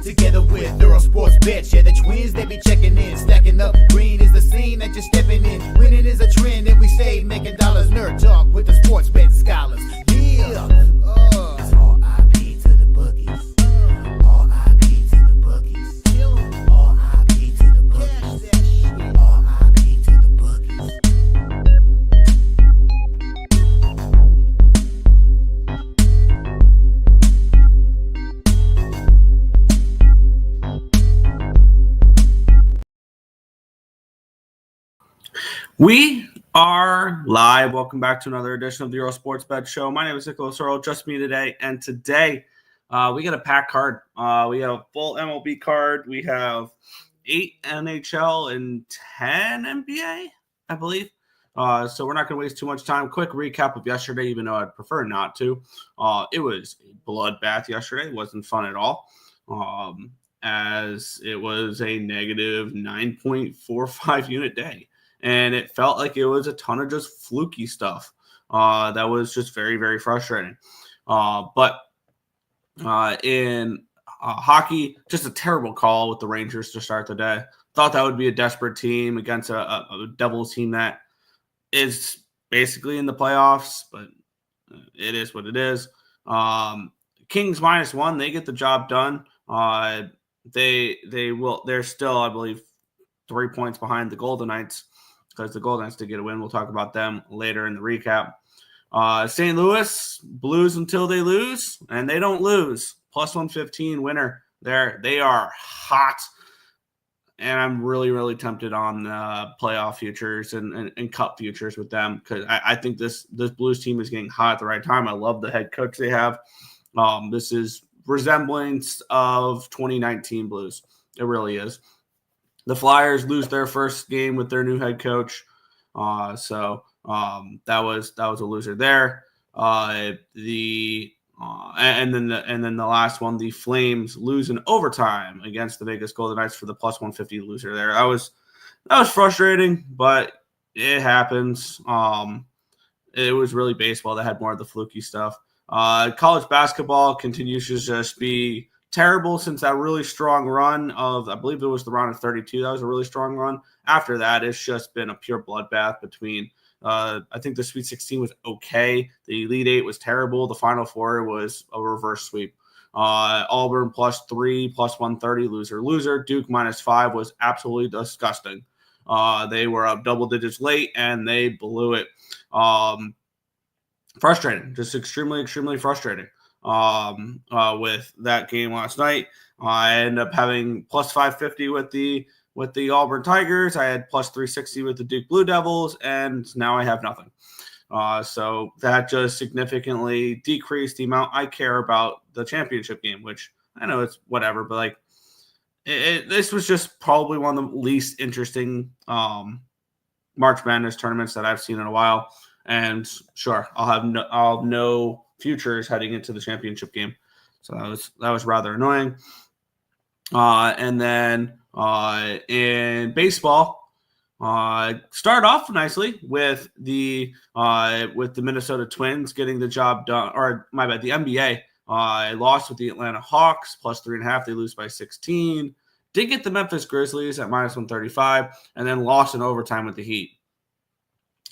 Together with Earle Sports Bets, yeah, the twins, they be checking in. Stacking up, green is the scene that you're stepping in. Winning is a trend, and we stay making dollars. Nerd talk with the sports bet scholars. Yeah, it's R.I.P. to the bookies. R.I.P. to the bookies. R.I.P. to the bookies. R.I.P. to the bookies. We are live. Welcome back to another edition of the Earle Sports Bet Show. My name is Nicholas Earle, just me today. And today we got a packed card. We have a full MLB card. We have 8 NHL and 10 NBA, I believe. So we're not going to waste too much time. Quick recap of yesterday, even though I'd prefer not to. It was a bloodbath yesterday. It wasn't fun at all. As it was a negative 9.45 unit day. And it felt like it was a ton of just fluky stuff. That was just very, very frustrating. But in hockey, just a terrible call with the Rangers to start the day. Thought that would be a desperate team against a Devils team that is basically in the playoffs, but it is what it is. Kings -1, they get the job done. They're still, I believe, 3 points behind the Golden Knights, because the Golden Knights did get a win. We'll talk about them later in the recap. St. Louis, Blues until they lose, and they don't lose. +115 winner there. They are hot, and I'm really, really tempted on playoff futures and cup futures with them, because I think this Blues team is getting hot at the right time. I love the head coach they have. This is resemblance of 2019 Blues. It really is. The Flyers lose their first game with their new head coach, so that was a loser there. And then the last one, the Flames lose in overtime against the Vegas Golden Knights for the +150 loser there. That was frustrating, but it happens. It was really baseball that had more of the fluky stuff. College basketball continues to just be terrible since that really strong run of, I believe it was the round of 32. That was a really strong run. After that, it's just been a pure bloodbath between, I think the Sweet 16 was okay. The Elite 8 was terrible. The Final Four was a reverse sweep. Auburn +3, +130, loser. Duke -5 was absolutely disgusting. They were up double digits late, and they blew it. Frustrating, just extremely, extremely frustrating. With that game last night, I ended up having +550 with the Auburn Tigers. I had +360 with the Duke Blue Devils, and now I have nothing. So that just significantly decreased the amount I care about the championship game, which I know it's whatever, but like this was just probably one of the least interesting March Madness tournaments that I've seen in a while. And sure, I'll have no futures heading into the championship game. So that was rather annoying. And then in baseball, start off nicely with the Minnesota Twins getting the job done. Or my bad, the NBA lost with the Atlanta Hawks +3.5. They lose by 16. Did get the Memphis Grizzlies at -135, and then lost in overtime with the Heat.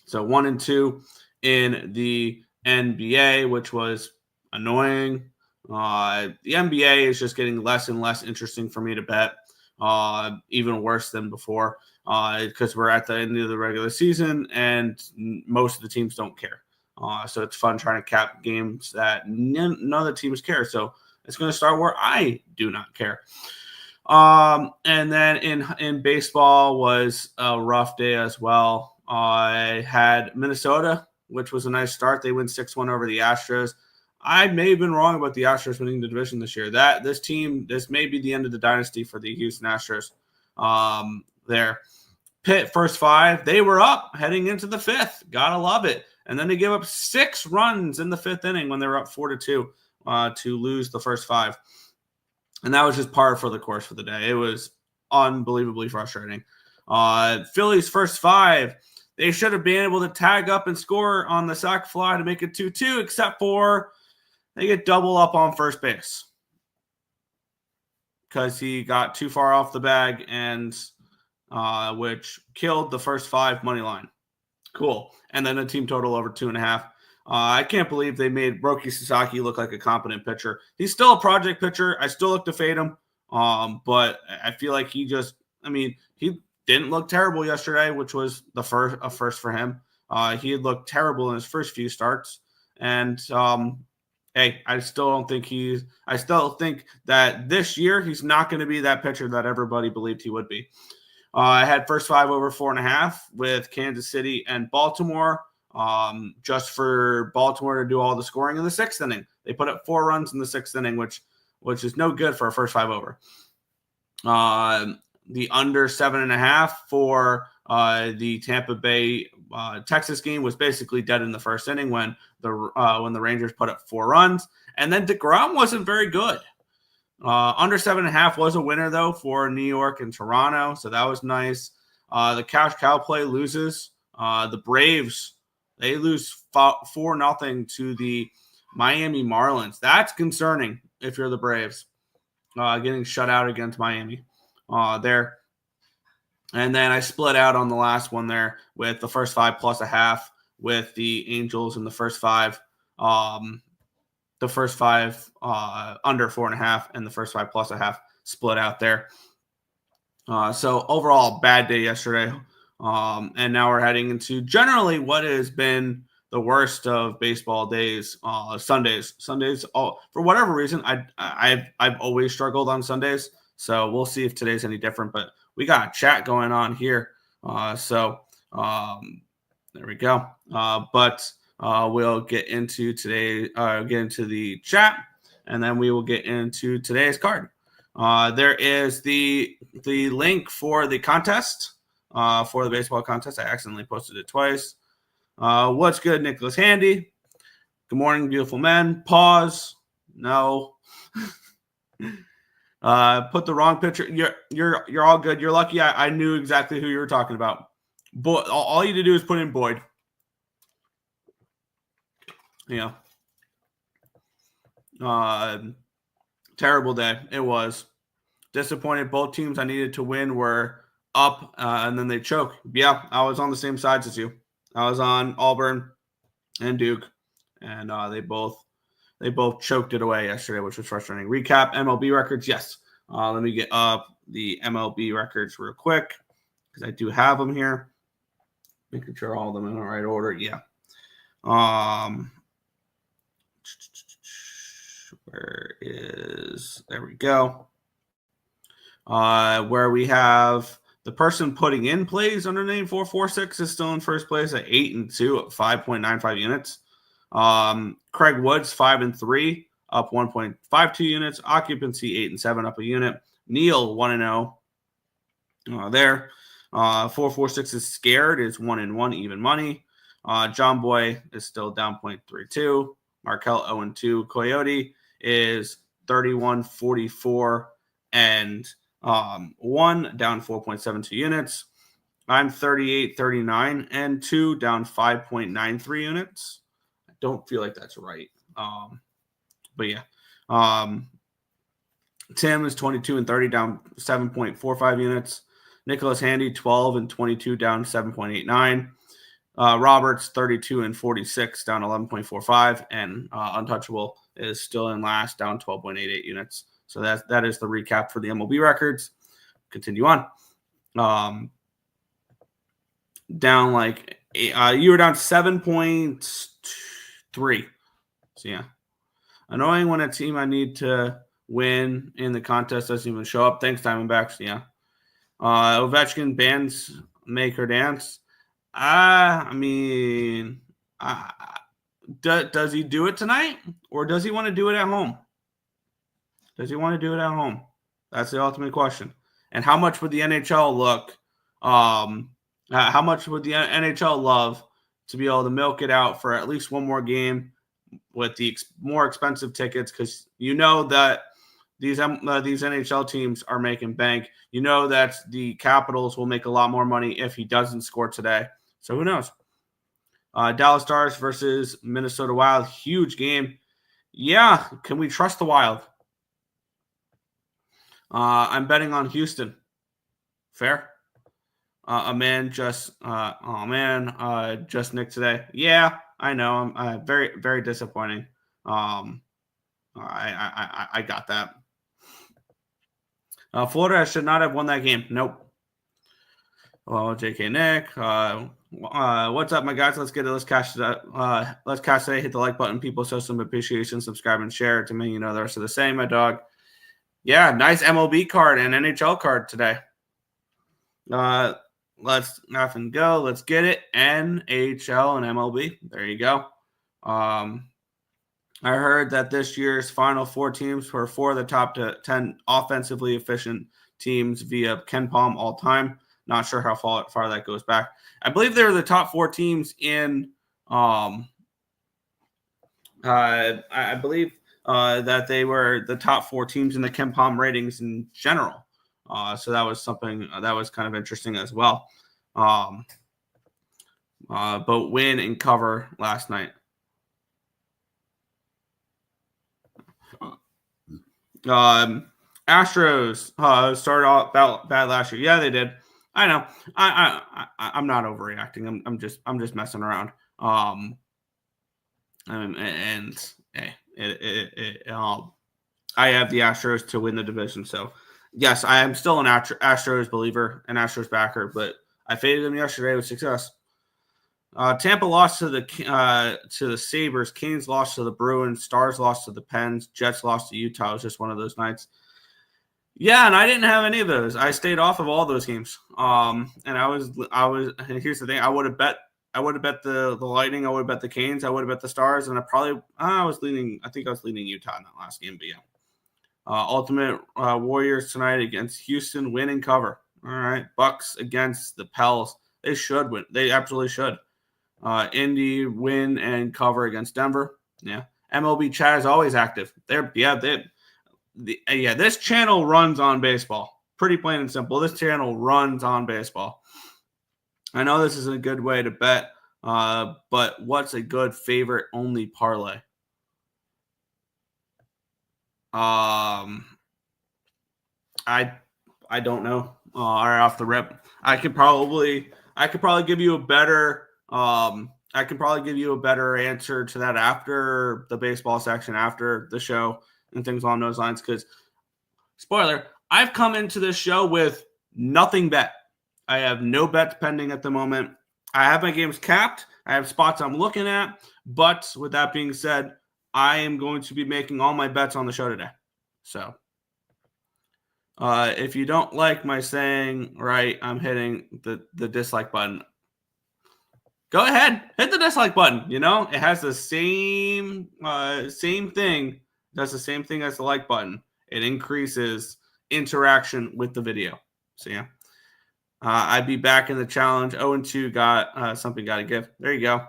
So 1 and 2 in the NBA, which was annoying. The NBA is just getting less and less interesting for me to bet, even worse than before, because we're at the end of the regular season and most of the teams don't care. So it's fun trying to cap games that none of the teams care. So it's going to start where I do not care. And then in baseball was a rough day as well. I had Minnesota, which was a nice start. They win 6-1 over the Astros. I may have been wrong about the Astros winning the division this year. This may be the end of the dynasty for the Houston Astros. There. Pitt, first 5, they were up heading into the 5th. Gotta love it. And then they gave up 6 runs in the 5th inning when they were up 4-2 to lose the first 5. And that was just par for the course for the day. It was unbelievably frustrating. Phillies, first 5. They should have been able to tag up and score on the sac fly to make it 2-2, except for they get double up on first base. because he got too far off the bag, and which killed the first 5 money line. Cool. And then a team total over 2.5. I can't believe they made Roki Sasaki look like a competent pitcher. He's still a project pitcher. I still look to fade him. But I feel like he didn't look terrible yesterday, which was a first for him. He had looked terrible in his first few starts. And hey, I still think that this year he's not going to be that pitcher that everybody believed he would be. I had first 5 over 4.5 with Kansas City and Baltimore, just for Baltimore to do all the scoring in the 6th inning. They put up 4 runs in the 6th inning, which is no good for a first 5 over. The under 7.5 for the Tampa Bay Texas game was basically dead in the 1st inning when the Rangers put up 4 runs, and then DeGrom wasn't very good. Under 7.5 was a winner, though, for New York and Toronto, so that was nice. The cash cow play loses. The Braves, they lose 4-0 to the Miami Marlins. That's concerning if you're the Braves, getting shut out against Miami there. And then I split out on the last one there with the first 5 plus a half with the Angels in the first 5. The first 5 under 4.5 and the first 5 plus a half split out there. So overall, bad day yesterday. And now we're heading into generally what has been the worst of baseball days, Sundays. Sundays, for whatever reason, I've always struggled on Sundays. So we'll see if today's any different. But we got a chat going on here. So there we go. But we'll get into the chat, and then we will get into today's card. There is the link for the contest, for the baseball contest. I accidentally posted it twice. What's good, Nicholas Handy? Good morning, beautiful men. Pause. No. Put the wrong picture. You're all good. You're lucky. I knew exactly who you were talking about. But all you need to do is put in Boyd. Yeah. Terrible day. It was. Disappointed. Both teams I needed to win were up, and then they choke. Yeah, I was on the same sides as you. I was on Auburn and Duke, and they both choked it away yesterday, which was frustrating. Recap MLB records. Yes. Let me get up the MLB records real quick because I do have them here. Making sure all of them in the right order. Yeah. There we go. Where we have the person putting in plays under name 446 is still in first place at 8-2 at 5.95 units. Craig Woods 5-3 up 1.52 units. Occupancy 8-7 up a unit. Neil 1-0 there. 446 is scared is 1-1 even money. John Boy is still down 0.32. Markel 0-2. Coyote is 31-44 and 1 down 4.72 units. I'm 38-39 and 2 down 5.93 units. I don't feel like that's right. But yeah. Tim is 22-30 down 7.45 units. Nicholas Handy 12-22 down 7.89. Roberts 32-46 down 11.45, and Untouchable is still in last down 12.88 units. So that is the recap for the MLB records. Continue on. Down like you were down 7.3. So yeah, annoying when a team I need to win in the contest doesn't even show up. Thanks, Diamondbacks. Yeah. Ovechkin bands make her dance. I mean, does he do it tonight, or does he want to do it at home? Does he want to do it at home? That's the ultimate question. And how much would the NHL look? How much would the NHL love to be able to milk it out for at least one more game with the more expensive tickets? Because you know that these NHL teams are making bank. You know that the Capitals will make a lot more money if he doesn't score today. So who knows? Dallas Stars versus Minnesota Wild. Huge game. Yeah. Can we trust the Wild? I'm betting on Houston. Fair. A man just just nicked today. Yeah, I know. I'm very, very disappointing. I got that. Florida should not have won that game. Nope. Well, JK Nick. What's up, my guys? Let's get it. Let's cash it up. Let's cash today. Hit the like button. People show some appreciation. Subscribe and share it to me. You know the rest of the same, my dog. Yeah, nice MLB card and NHL card today. Let's nothing go. Let's get it. NHL and MLB. There you go. I heard that this year's final 4 teams were 4 of the top 10 offensively efficient teams via Ken Palm all time. Not sure how far that goes back. I believe they were the top 4 teams in. I believe that they were the top 4 teams in the Ken Palm ratings in general. So that was something that was kind of interesting as well. But win and cover last night. Astros started off bad last year. Yeah, they did. I know. I'm not overreacting. I'm just messing around. I have the Astros to win the division. So yes, I am still an Astros believer, an Astros backer, but I faded them yesterday with success. Tampa lost to the Sabres. Canes lost to the Bruins. Stars lost to the Pens. Jets lost to Utah. It was just one of those nights. Yeah, and I didn't have any of those. I stayed off of all those games. And I was. And here's the thing: I would have bet the Lightning. I would have bet the Canes. I would have bet the Stars, and I was leaning. I think I was leaning Utah in that last game. But yeah, Ultimate Warriors tonight against Houston. Win and cover. All right, Bucks against the Pels. They should win. They absolutely should. Indy win and cover against Denver. Yeah. MLB chat is always active. This channel runs on baseball. Pretty plain and simple. This channel runs on baseball. I know this is a good way to bet, but what's a good favorite only parlay? I don't know. Right off the rip, I could probably give you a better. I can probably give you a better answer to that after the baseball section, after the show, and things along those lines. Because, spoiler, I've come into this show with nothing bet. I have no bets pending at the moment. I have my games capped. I have spots I'm looking at. But with that being said, I am going to be making all my bets on the show today. So, if you don't like my saying right, I'm hitting the dislike button. Go ahead, hit the dislike button. You know, it has the same thing. Does the same thing as the like button. It increases interaction with the video. So yeah, I'd be back in the challenge. 0-2 got something got to give. There you go.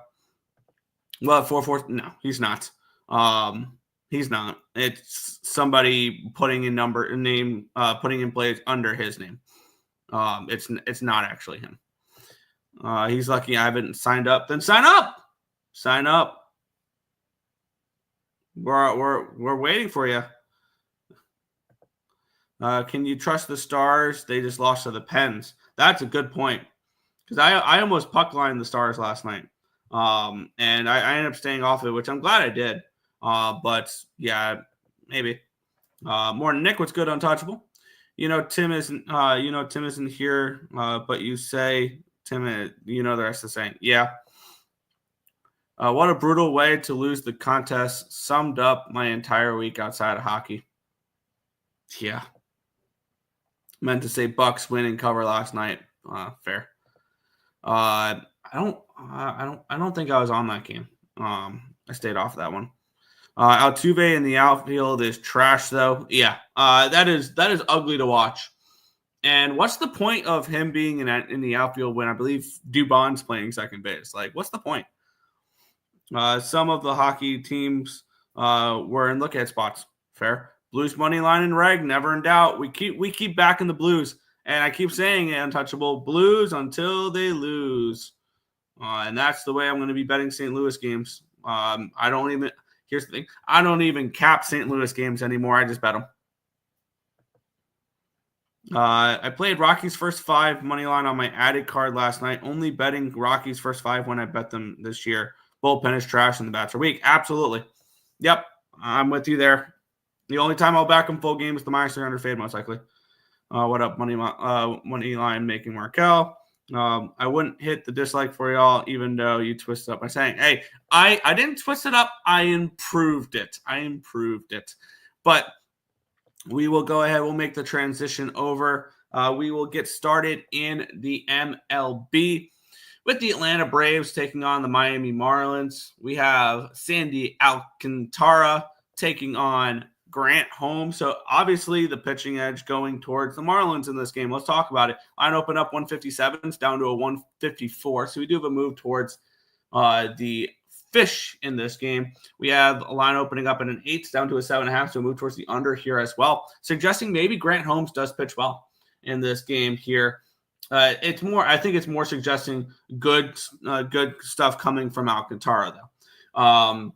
Well, 4-4. No, he's not. He's not. It's somebody putting in putting in plays under his name. It's not actually him. He's lucky I haven't signed up. Then sign up. Sign up. We're waiting for you. Can you trust the Stars? They just lost to the Pens. That's a good point. Because I almost puck lined the Stars last night. And I ended up staying off it, which I'm glad I did. But yeah, maybe. Morning, Nick. What's good, Untouchable? Tim isn't here. But you say Tim, the rest of the saying. Yeah. What a brutal way to lose the contest. Summed up my entire week outside of hockey. Yeah. Meant to say Bucks win and cover last night. Fair. I don't think I was on that game. I stayed off that one. Altuve in the outfield is trash, though. Yeah. That is ugly to watch. And what's the point of him being in the outfield when I believe Dubon's playing second base? Like, what's the point? Some of the hockey teams were in look-ahead spots. Fair. Blues money line and reg, never in doubt. We keep backing the Blues, and I keep saying it, Untouchable, Blues until they lose. And that's the way I'm going to be betting St. Louis games. Here's the thing. I don't even cap St. Louis games anymore. I just bet them. I played Rockies first 5 money line on my added card last night, only betting Rockies first 5 when I bet them this year. Bullpen is trash and the bats are weak. Absolutely. Yep, I'm with you there. The only time I'll back them full game is the minus 300 fade, most likely. What up, money line making Markel? I wouldn't hit the dislike for y'all, even though you twisted up by saying, hey, I didn't twist it up. I improved it. But we will go ahead. We'll make the transition over. We will get started in the MLB with the Atlanta Braves taking on the Miami Marlins. We have Sandy Alcantara taking on Grant Holmes. So obviously the pitching edge going towards the Marlins in this game. Let's talk about it. Line open up 157. It's down to a 154. So we do have a move towards the fish in this game. We have a line opening up at an 8 down to a 7.5, so move towards the under here as well, suggesting maybe Grant Holmes does pitch well in this game here. I think it's more suggesting good stuff coming from Alcantara though.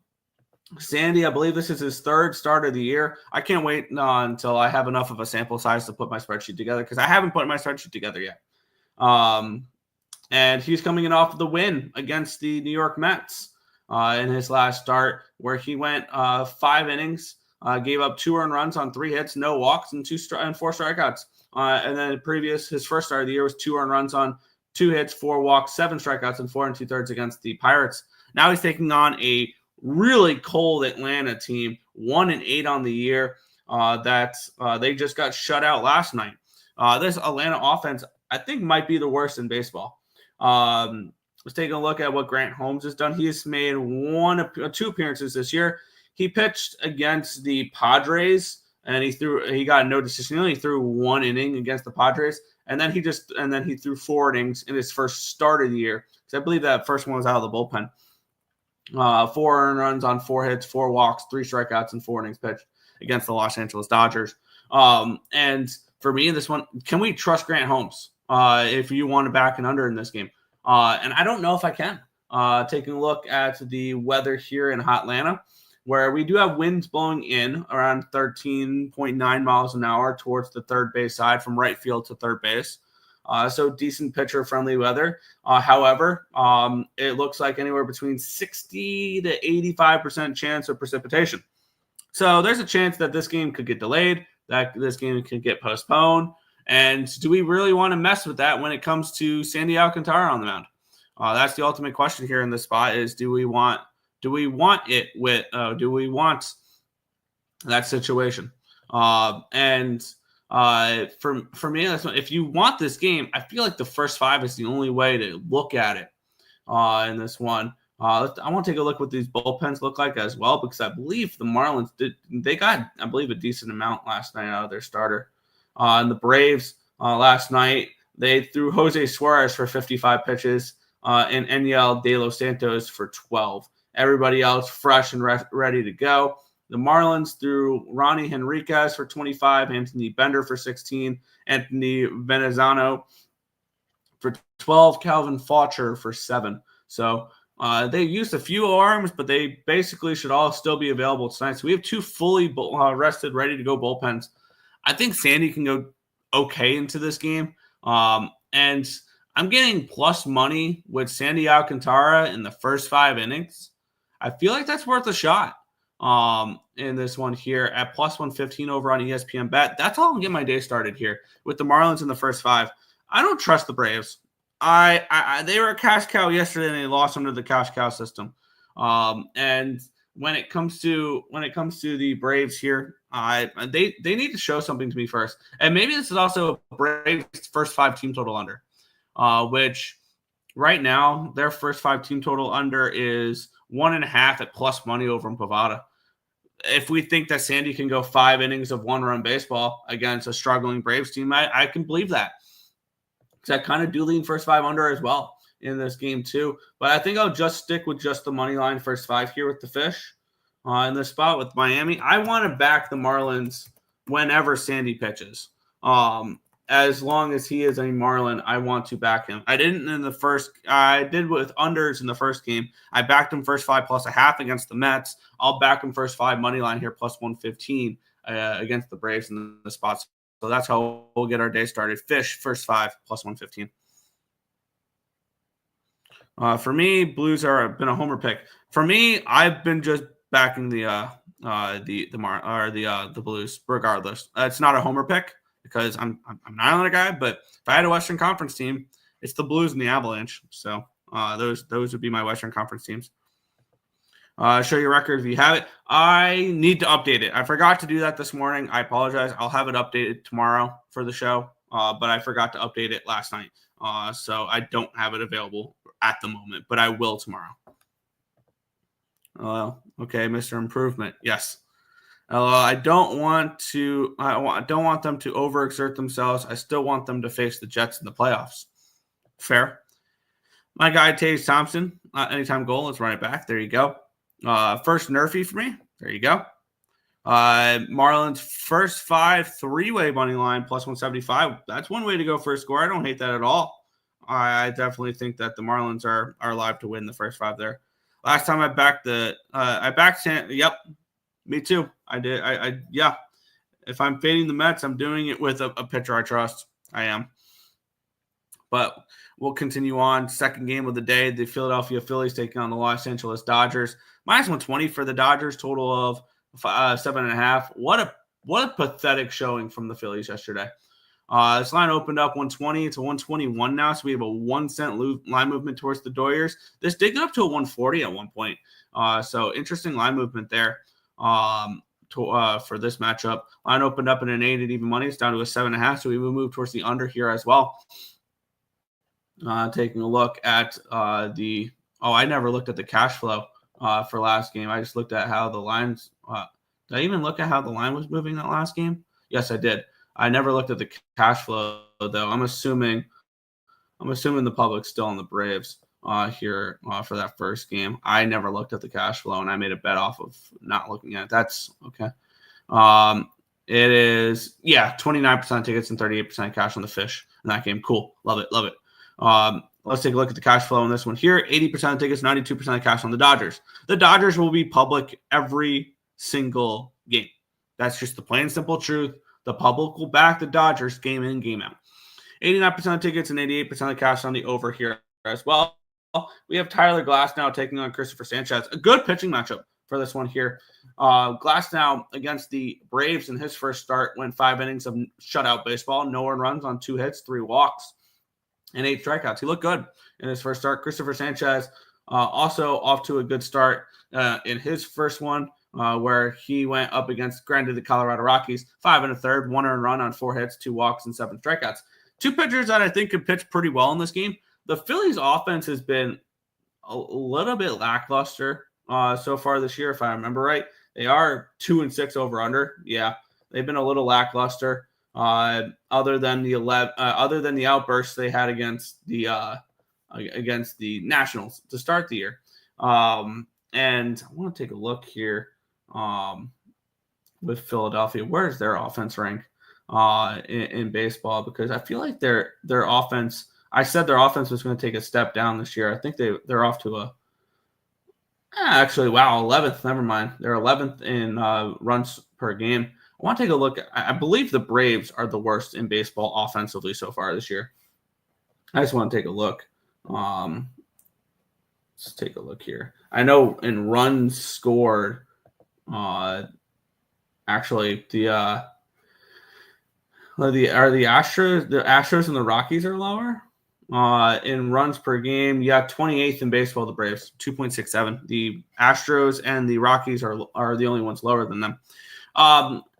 Sandy, I believe this is his 3rd start of the year. I can't wait until I have enough of a sample size to put my spreadsheet together, because I haven't put my spreadsheet together yet. And he's coming in off of the win against the New York Mets in his last start, where he went 5 innings, gave up 2 earned runs on 3 hits, no walks, and 4 strikeouts. And then his first start of the year was 2 earned runs on 2 hits, 4 walks, 7 strikeouts, and 4 2/3 against the Pirates. Now he's taking on a really cold Atlanta team, 1-8 on the year. They just got shut out last night. This Atlanta offense, I think, might be the worst in baseball. Let's take a look at what Grant Holmes has done. He has made 2 appearances this year. He pitched against the Padres, and he got no decision. He only threw 1 inning against the Padres, and then he threw 4 innings in his first start of the year. Because I believe that first one was out of the bullpen. 4 earned runs on 4 hits, 4 walks, 3 strikeouts, and 4 innings pitched against the Los Angeles Dodgers. And for me in this one, can we trust Grant Holmes if you want to back an under in this game? And I don't know if I can. Taking a look at the weather here in Hotlanta, where we do have winds blowing in around 13.9 miles an hour towards the third base side from right field to third base. So decent pitcher-friendly weather. However, it looks like anywhere between 60 to 85% chance of precipitation. So there's a chance that this game could get delayed, that this game could get postponed. And do we really want to mess with that when it comes to Sandy Alcantara on the mound? That's the ultimate question here in this spot: is do we want that situation? For me, if you want this game, I feel like the first 5 is the only way to look at it in this one. I want to take a look what these bullpens look like as well, because I believe the Marlins got a decent amount last night out of their starter. And the Braves last night, they threw Jose Suarez for 55 pitches and Enyel De Los Santos for 12. Everybody else fresh and ready to go. The Marlins threw Ronnie Henriquez for 25, Anthony Bender for 16, Anthony Venezano for 12, Calvin Faucher for 7. So they used a few arms, but they basically should all still be available tonight. So we have 2 fully rested, ready to go bullpens. I think Sandy can go okay into this game. And I'm getting plus money with Sandy Alcantara in the first 5 innings. I feel like that's worth a shot in this one here at plus 115 over on ESPN Bet. That's how I'll get my day started here with the Marlins in the first 5. I don't trust the Braves. They were a cash cow yesterday and they lost under the cash cow system. And when it comes to the Braves here, they need to show something to me first. And maybe this is also Braves' first 5 team total under, which right now their first 5 team total under is 1.5 at plus money over in Bovada. If we think that Sandy can go 5 innings of 1-run baseball against a struggling Braves team, I can believe that. Because I kind of do lean first 5 under as well in this game too. But I think I'll just stick with just the money line first 5 here with the fish in this spot with Miami. I want to back the Marlins whenever Sandy pitches. As long as he is a Marlin, I want to back him. I didn't in the first. I did with unders in the first game. I backed him first 5 plus a half against the Mets. I'll back him first 5 money line here plus 115 against the Braves in the spots. that's how we'll get our day started. Fish, first 5, plus 115. For me, Blues been a homer pick. For me, I've been just backing the Blues regardless. It's not a homer pick because I'm an Islander guy, but if I had a Western Conference team, it's the Blues and the Avalanche. So those would be my Western Conference teams. Show your record if you have it. I need to update it. I forgot to do that this morning. I apologize. I'll have it updated tomorrow for the show, but I forgot to update it last night. So I don't have it available at the moment, but I will tomorrow. Okay, Mr. Improvement. Yes. I don't want them to overexert themselves. I still want them to face the Jets in the playoffs. Fair. My guy, Tage Thompson, anytime goal. Let's run it back. There you go. First Nerfy for me. There you go. Marlins first 5 3-way money line plus 175. That's one way to go for a score. I don't hate that at all. I definitely think that the Marlins are live to win the first 5 there. Last time I backed yep, me too. I did. Yeah. If I'm fading the Mets, I'm doing it with a pitcher I trust. I am. But we'll continue on. Second game of the day, the Philadelphia Phillies taking on the Los Angeles Dodgers. Minus 120 for the Dodgers, total of 7.5. What a pathetic showing from the Phillies yesterday. This line opened up 120 to 121 now, so we have a 1 cent line movement towards the Doyers. This did get up to a 140 at one point. So interesting line movement there for this matchup. Line opened up in an 8 at even money. It's down to a 7.5, so we will move towards the under here as well. Taking a look at I never looked at the cash flow for last game. I just looked at how the lines did I even look at how the line was moving that last game? Yes, I did. I never looked at the cash flow though. I'm assuming the public's still on the Braves here for that first game. I never looked at the cash flow and I made a bet off of not looking at it. That's okay. It is 29% tickets and 38% cash on the Fish in that game. Cool. Love it. Let's take a look at the cash flow on this one here. 80% of tickets, 92% of cash on the Dodgers. The Dodgers will be public every single game. That's just the plain simple truth. The public will back the Dodgers game in, game out. 89% of tickets and 88% of cash on the over here as well. We have Tyler Glasnow taking on Christopher Sanchez. A good pitching matchup for this one here. Glasnow against the Braves in his first start went 5 innings of shutout baseball. No earned runs on 2 hits, 3 walks, and 8 strikeouts. He looked good in his first start. Christopher Sanchez also off to a good start in his first one, where he went up against, granted, the Colorado Rockies, 5 1/3, 1 earned run on 4 hits, 2 walks, and 7 strikeouts. 2 pitchers that I think could pitch pretty well in this game. The Phillies' offense has been a little bit lackluster so far this year, if I remember right. They are 2-6 over under. Yeah, they've been a little lackluster. Other than the outbursts they had against the Nationals to start the year. And I want to take a look here with Philadelphia. Where's their offense rank in baseball? Because I feel like their offense. I said their offense was going to take a step down this year. I think they're off to 11th. Never mind. They're 11th in runs per game. I want to take a look. I believe the Braves are the worst in baseball offensively so far this year. I just want to take a look. Let's take a look here. I know in runs scored, actually the Astros and the Rockies are lower. In runs per game, 28th in baseball, the Braves, 2.67. The Astros and the Rockies are the only ones lower than them.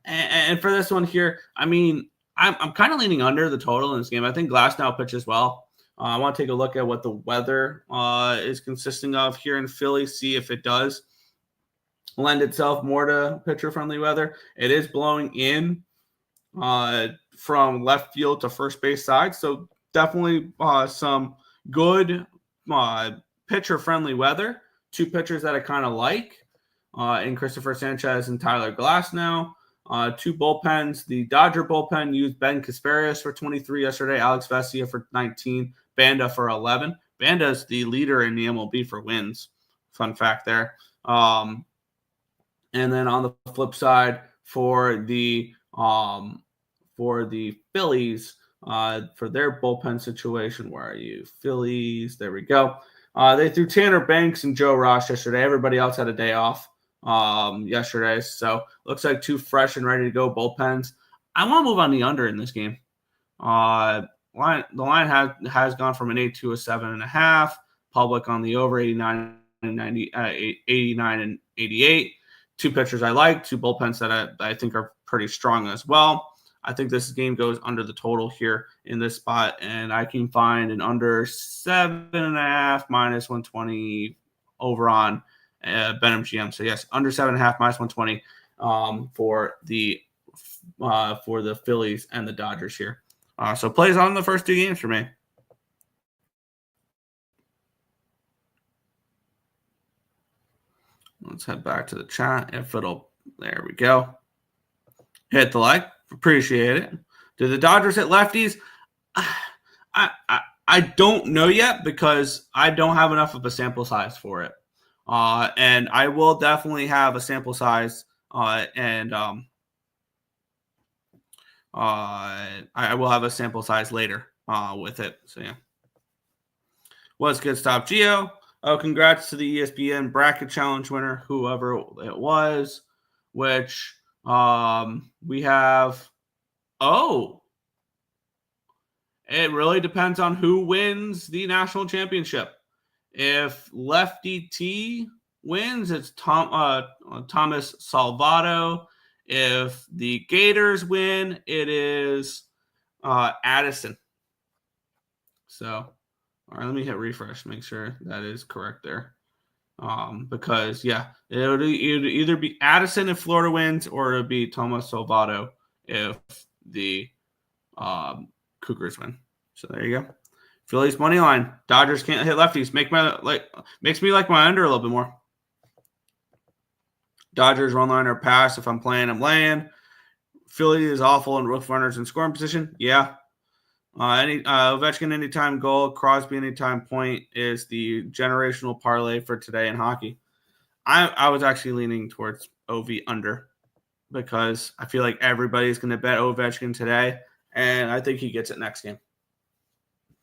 And for this one here, I mean, I'm kind of leaning under the total in this game. I think Glasnow pitches well. I want to take a look at what the weather is consisting of here in Philly, see if it does lend itself more to pitcher-friendly weather. It is blowing in from left field to first base side, so definitely some good pitcher-friendly weather. 2 pitchers that I kind of like in Christopher Sanchez and Tyler Glasnow. 2 bullpens. The Dodger bullpen used Ben Kasparius for 23 yesterday, Alex Vesia for 19, Banda for 11. Banda is the leader in the MLB for wins. Fun fact there. And then on the flip side for the for the Phillies for their bullpen situation. Where are you? Phillies. There we go. They threw Tanner Banks and Joe Ross yesterday. Everybody else had a day off yesterday. So looks like two fresh and ready to go bullpens. I want to move on the under in this game. The line has gone from an 8 to a 7.5. Public on the over 89 and 90, 89 and 88. Two pitchers I like, two bullpens that I think are pretty strong as well. I think this game goes under the total here in this spot, and I can find an under 7.5 minus 120 over on BetMGM. So yes, under 7.5 minus 120 for the Phillies and the Dodgers here. So plays on the first two games for me. Let's head back to the chat. There we go. Hit the like. Appreciate it. Do the Dodgers hit lefties? I don't know yet because I don't have enough of a sample size for it. And I will definitely have a sample size I will have a sample size later with it. So, yeah. What's good, Stop Geo? Oh, congrats to the ESPN Bracket Challenge winner, whoever it was, which we have. Oh, it really depends on who wins the national championship. If Lefty T wins, it's Thomas Salvato. If the Gators win, it is Addison. So, all right, let me hit refresh, make sure that is correct there. Because, yeah, it would either be Addison if Florida wins, or it would be Thomas Salvato if the Cougars win. So there you go. Phillies money line. Dodgers can't hit lefties. Makes me like my under a little bit more. Dodgers run line or pass. If I'm playing, I'm laying. Philly is awful in roof runners in scoring position. Yeah. Ovechkin anytime goal. Crosby anytime point is the generational parlay for today in hockey. I was actually leaning towards OV under because I feel like everybody's going to bet Ovechkin today, and I think he gets it next game.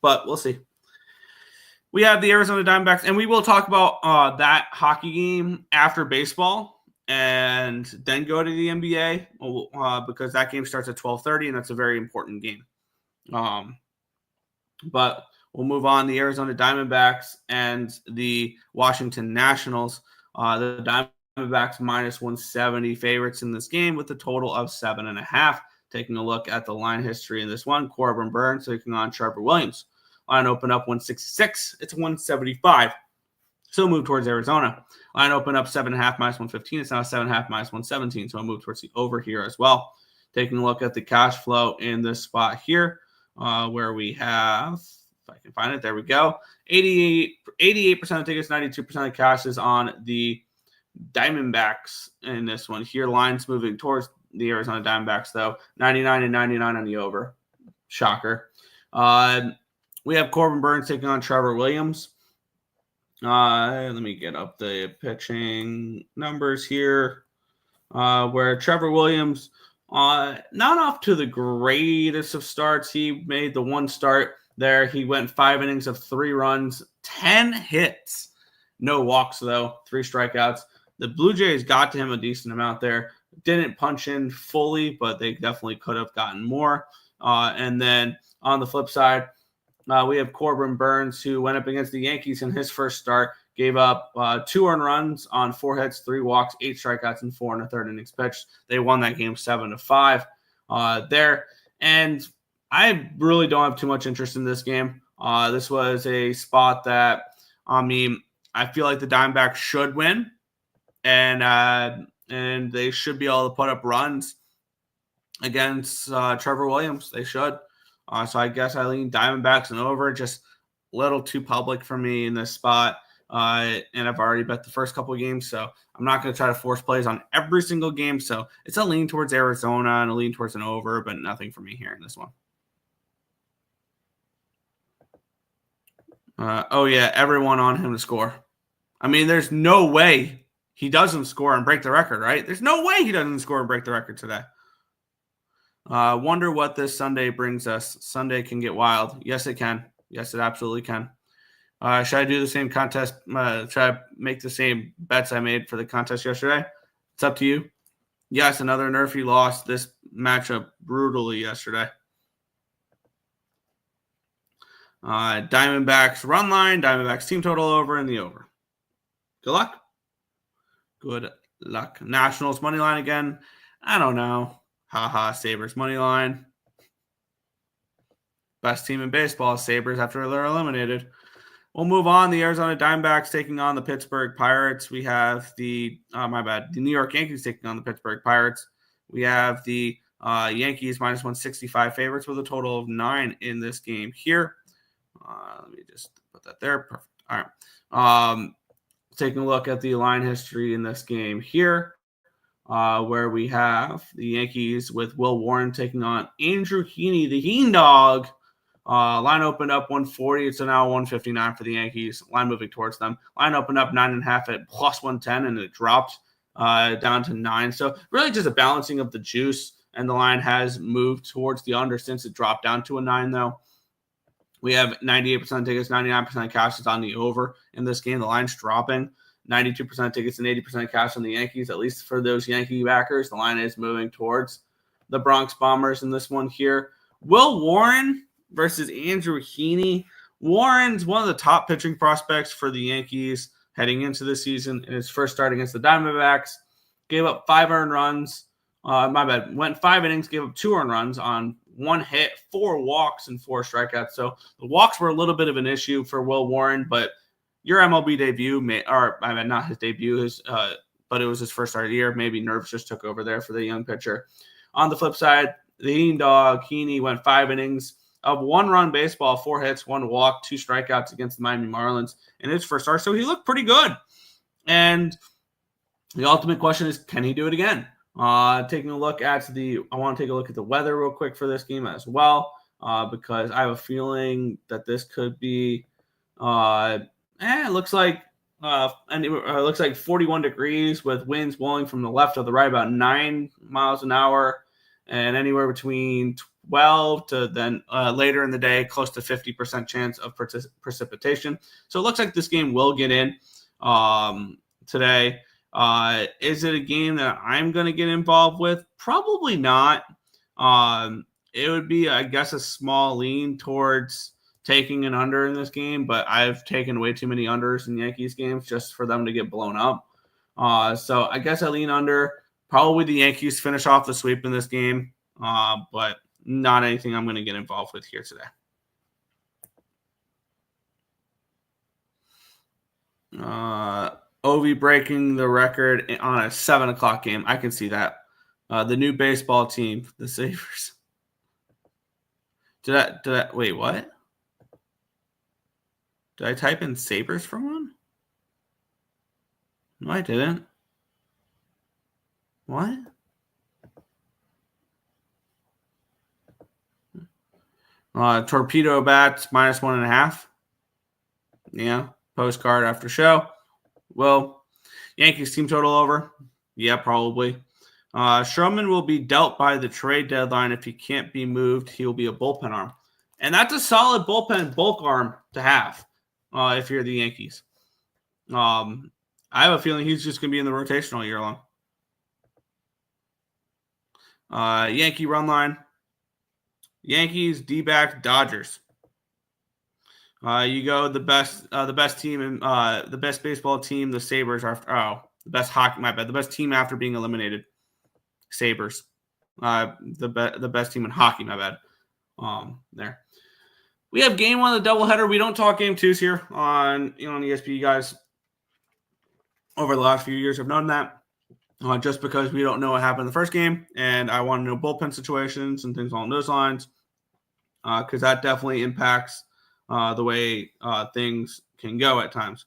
But we'll see. We have the Arizona Diamondbacks, and we will talk about that hockey game after baseball and then go to the NBA because that game starts at 12:30, and that's a very important game. But we'll move on. The Arizona Diamondbacks and the Washington Nationals. The Diamondbacks minus 170 favorites in this game with a total of 7.5. Taking a look at the line history in this one, Corbin Burns taking on Trevor Williams. Line open up 166. It's 175. Still move towards Arizona. Line open up 7.5 minus 115. It's now 7.5 minus 117. So I'll move towards the over here as well. Taking a look at the cash flow in this spot here, where we have, if I can find it, there we go. 88% of tickets, 92% of cash is on the Diamondbacks in this one here. Lines moving towards the Arizona Diamondbacks, though. 99 and 99 on the over. Shocker. We have Corbin Burns taking on Trevor Williams. Let me get up the pitching numbers here, where Trevor Williams, not off to the greatest of starts. He made the one start there. He went 5 innings of 3 runs, 10 hits. No walks, though. 3 strikeouts. The Blue Jays got to him a decent amount there. Didn't punch in fully, but they definitely could have gotten more. And then on the flip side, we have Corbin Burns, who went up against the Yankees in his first start, gave up 2 earned runs on 4 hits, 3 walks, 8 strikeouts, and 4 1/3 innings pitched. They won that game 7-5 there. And I really don't have too much interest in this game. This was a spot that, I feel like the Diamondbacks should win, and they should be able to put up runs against Trevor Williams. They should. So I guess I lean Diamondbacks and over. Just a little too public for me in this spot. And I've already bet the first couple of games, so I'm not going to try to force plays on every single game. So it's a lean towards Arizona and a lean towards an over, but nothing for me here in this one. Oh, yeah, everyone on him to score. I mean, there's no way he doesn't score and break the record, right? There's no way he doesn't score and break the record today. Wonder what this Sunday brings us. Sunday can get wild. Yes, it can. Yes, it absolutely can. Should I do the same contest? Should I make the same bets I made for the contest yesterday? It's up to you. Yes, another Nerfy lost this matchup brutally yesterday. Diamondbacks run line, Diamondbacks team total over, and the over. Good luck. Good luck. Nationals money line again. I don't know. Haha, Sabres money line. Best team in baseball, Sabres, after they're eliminated. We'll move on. The Arizona Diamondbacks taking on the Pittsburgh Pirates. We have the New York Yankees taking on the Pittsburgh Pirates. We have the Yankees minus 165 favorites with a total of 9 in this game here. Let me just put that there. Perfect. All right. Taking a look at the line history in this game here, where we have the Yankees with Will Warren taking on Andrew Heaney, the Heen Dog. Line opened up 140. It's now 159 for the Yankees. Line moving towards them. Line opened up 9.5 at plus 110, and it dropped down to 9. So really just a balancing of the juice, and the line has moved towards the under since it dropped down to a 9, though. We have 98% tickets, 99% cash is on the over in this game. The line's dropping. 92% tickets and 80% cash on the Yankees, at least for those Yankee backers. The line is moving towards the Bronx Bombers in this one here. Will Warren versus Andrew Heaney. Warren's one of the top pitching prospects for the Yankees heading into the season. In his first start against the Diamondbacks, gave up 5 earned runs. Went 5 innings, gave up 2 earned runs on 1 hit, 4 walks, and 4 strikeouts. So the walks were a little bit of an issue for Will Warren, but your MLB debut, not his debut, but it was his first start of the year. Maybe nerves just took over there for the young pitcher. On the flip side, the Heen Dog, Heaney, went 5 innings of 1-run baseball, 4 hits, 1 walk, 2 strikeouts against the Miami Marlins in his first start. So he looked pretty good. And the ultimate question is, can he do it again? I want to take a look at the weather real quick for this game as well, because I have a feeling that this could be, it looks like 41 degrees with winds blowing from the left to the right about 9 miles an hour, and anywhere between 12 to then later in the day, close to 50% chance of precipitation. So it looks like this game will get in today. Is it a game that I'm going to get involved with? Probably not. It would be, I guess, a small lean towards taking an under in this game, but I've taken way too many unders in Yankees games just for them to get blown up. So I guess I lean under. Probably the Yankees finish off the sweep in this game, but not anything I'm going to get involved with here today. Ovi breaking the record on a 7 o'clock game. I can see that. The new baseball team, the Sabres. Wait, what? Did I type in Sabres for one? No, I didn't. What? Torpedo bats minus 1.5. Yeah, postcard after show. Well, Yankees team total over. Yeah, probably. Sherman will be dealt by the trade deadline. If he can't be moved, he will be a bullpen arm. And that's a solid bullpen bulk arm to have if you're the Yankees. I have a feeling he's just going to be in the rotation all year long. Yankee run line. Yankees, D-back, Dodgers. You go the best team in the best baseball team. The Sabres are the best hockey. My bad. The best team after being eliminated. Sabres. The best team in hockey. My bad. There. We have game 1 of the doubleheader. We don't talk game 2s here on ESPN. You guys over the last few years have known that. Just because we don't know what happened in the first game, and I want to know bullpen situations and things along those lines, because that definitely impacts the way things can go at times.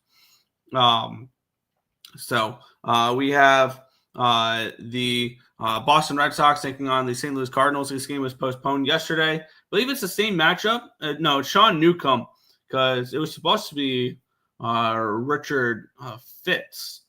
So we have the Boston Red Sox taking on the St. Louis Cardinals. This game was postponed yesterday. I believe it's the same matchup. No, it's Sean Newcomb, because it was supposed to be Richard Fitz.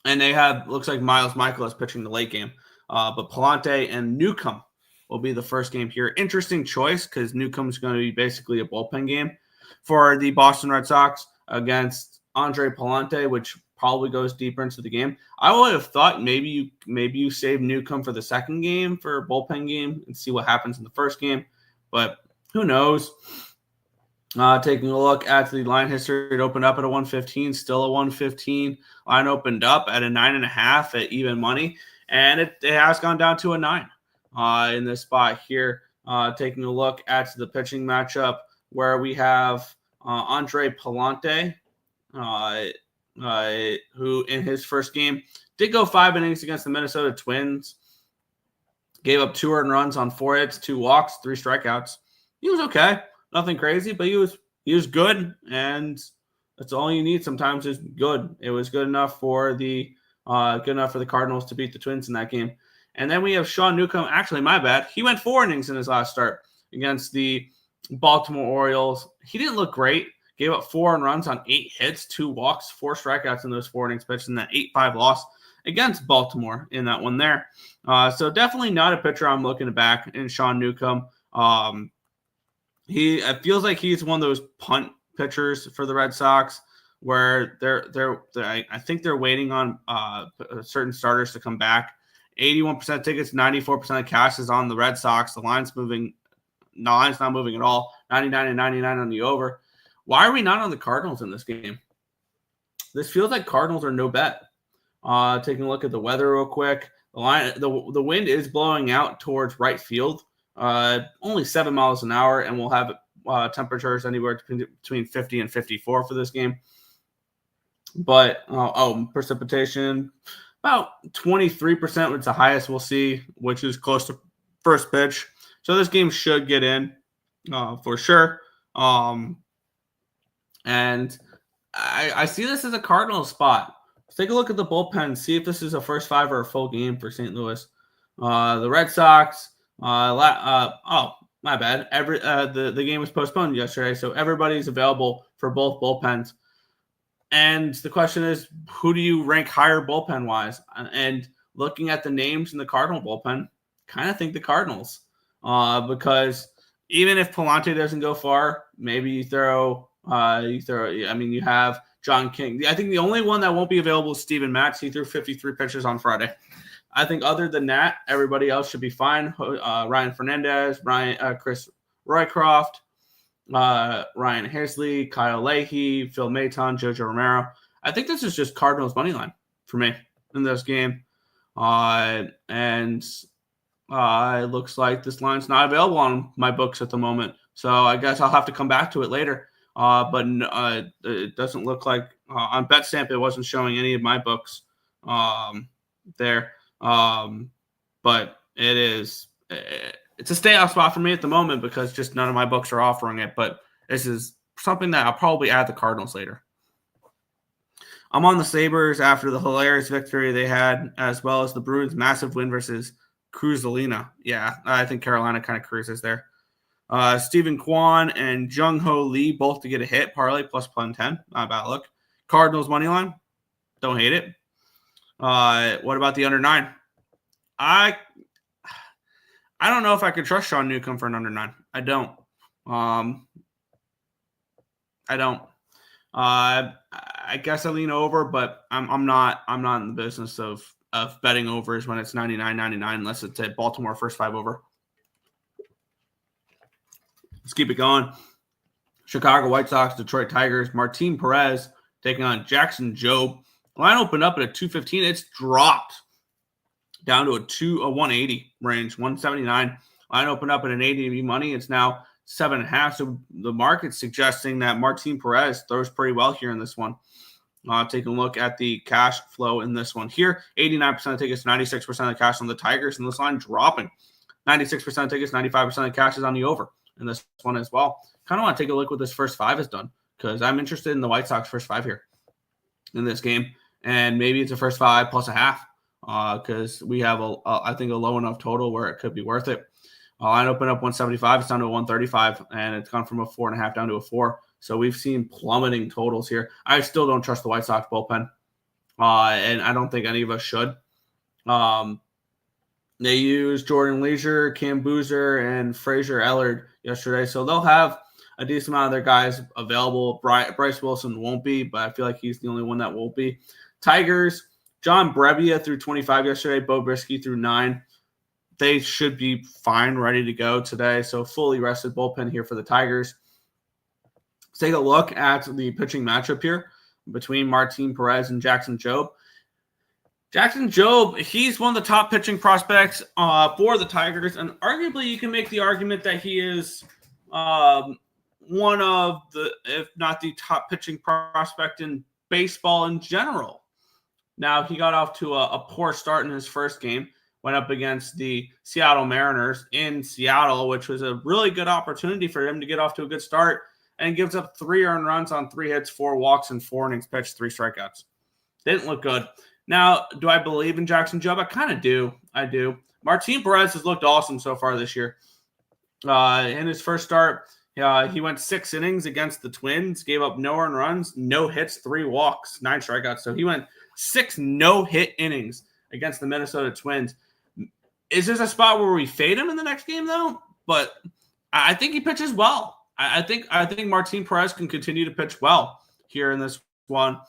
And they have, looks like Miles Michaelis pitching the late game. But Palante and Newcomb will be the first game here. Interesting choice because Newcomb's going to be basically a bullpen game for the Boston Red Sox against Andre Palante, which probably goes deeper into the game. I would have thought maybe you save Newcomb for the second game for a bullpen game and see what happens in the first game, but who knows? Taking a look at the line history, it opened up at a 115, still a 115. Line opened up at a 9.5 at even money, and it has gone down to a 9 in this spot here. Taking a look at the pitching matchup where we have Andre Palante, who in his first game did go 5 innings against the Minnesota Twins, gave up 2 earned runs on 4 hits, 2 walks, 3 strikeouts. He was okay. Nothing crazy, but he was good, and that's all you need sometimes is good. It was good enough for the Cardinals to beat the Twins in that game. And then we have Sean Newcomb. Actually, my bad. He went 4 innings in his last start against the Baltimore Orioles. He didn't look great. Gave up 4 earned runs on 8 hits, 2 walks, 4 strikeouts in those 4 innings pitched in that 8-5 loss against Baltimore in that one there. So definitely not a pitcher I'm looking to back in Sean Newcomb. It feels like he's one of those punt pitchers for the Red Sox where I think they're waiting on certain starters to come back. 81% tickets, 94% of cash is on the Red Sox. The line's moving. The line's not moving at all. 99 and 99 on the over. Why are we not on the Cardinals in this game? This feels like Cardinals are no bet. Taking a look at the weather real quick. The wind is blowing out towards right field. Only 7 miles an hour, and we'll have temperatures anywhere between 50 and 54 for this game. But precipitation about 23% was the highest we'll see, which is close to first pitch. So this game should get in for sure. And I see this as a Cardinals spot. Let's take a look at the bullpen, see if this is a first 5 or a full game for St. Louis. The Red Sox. My bad. The game was postponed yesterday, so everybody's available for both bullpens. And the question is, who do you rank higher bullpen wise? And looking at the names in the Cardinal bullpen, kind of think the Cardinals, because even if Palante doesn't go far, maybe you throw. You have John King. I think the only one that won't be available is Steven Matz. He threw 53 pitches on Friday. I think other than that, everybody else should be fine. Ryan Fernandez, Chris Roycroft, Ryan Haseley, Kyle Leahy, Phil Maton, Jojo Romero. I think this is just Cardinals money line for me in this game. And it looks like this line's not available on my books at the moment. So I guess I'll have to come back to it later. But it doesn't look like on BetStamp it wasn't showing any of my books there. But it's a stay off spot for me at the moment because just none of my books are offering it. But this is something that I'll probably add the Cardinals later. I'm on the Sabres after the hilarious victory they had, as well as the Bruins' massive win versus Cruzalina. Yeah, I think Carolina kind of cruises there. Stephen Kwan and Jung-Ho Lee both to get a hit. Parlay plus +10. Not a bad look. Cardinals money line. Don't hate it. What about the under 9? I don't know if I could trust Sean Newcomb for an under 9. I don't. I guess I lean over, but I'm not in the business of betting overs when it's 99.99 unless it's a Baltimore first 5 over. Let's keep it going. Chicago White Sox, Detroit Tigers, Martin Perez taking on Jackson Jobe. Line opened up at a 215. It's dropped down to a 180 range, 179. Line opened up at an 80 money. It's now 7.5. So the market's suggesting that Martin Perez throws pretty well here in this one. Taking a look at the cash flow in this one here. 89% of tickets, 96% of the cash on the Tigers, and this line dropping. 96% of tickets, 95% of cash is on the over in this one as well. Kind of want to take a look what this first 5 has done because I'm interested in the White Sox first 5 here in this game. And maybe it's a first 5 plus a half because we have, I think, a low enough total where it could be worth it. Line opened up 175. It's down to a 135, and it's gone from a 4.5 down to a 4. So we've seen plummeting totals here. I still don't trust the White Sox bullpen, and I don't think any of us should. They used Jordan Leisure, Cam Boozer, and Fraser Ellard yesterday, so they'll have a decent amount of their guys available. Bryce Wilson won't be, but I feel like he's the only one that won't be. Tigers, John Brebbia threw 25 yesterday. Bo Brisky threw 9. They should be fine, ready to go today. So fully rested bullpen here for the Tigers. Let's take a look at the pitching matchup here between Martin Perez and Jackson Jobe. Jackson Jobe, he's one of the top pitching prospects for the Tigers, and arguably you can make the argument that he is one of the, if not the top pitching prospect in baseball in general. Now, he got off to a poor start in his first game, went up against the Seattle Mariners in Seattle, which was a really good opportunity for him to get off to a good start, and gives up 3 earned runs on 3 hits, 4 walks, and 4 innings pitched, 3 strikeouts. Didn't look good. Now, do I believe in Jackson Jobe? I kind of do. I do. Martin Perez has looked awesome so far this year. In his first start, he went 6 innings against the Twins, gave up no earned runs, no hits, 3 walks, 9 strikeouts. So he went 6 no-hit innings against the Minnesota Twins. Is this a spot where we fade him in the next game, though? But I think he pitches well. I think Martin Perez can continue to pitch well here in this one.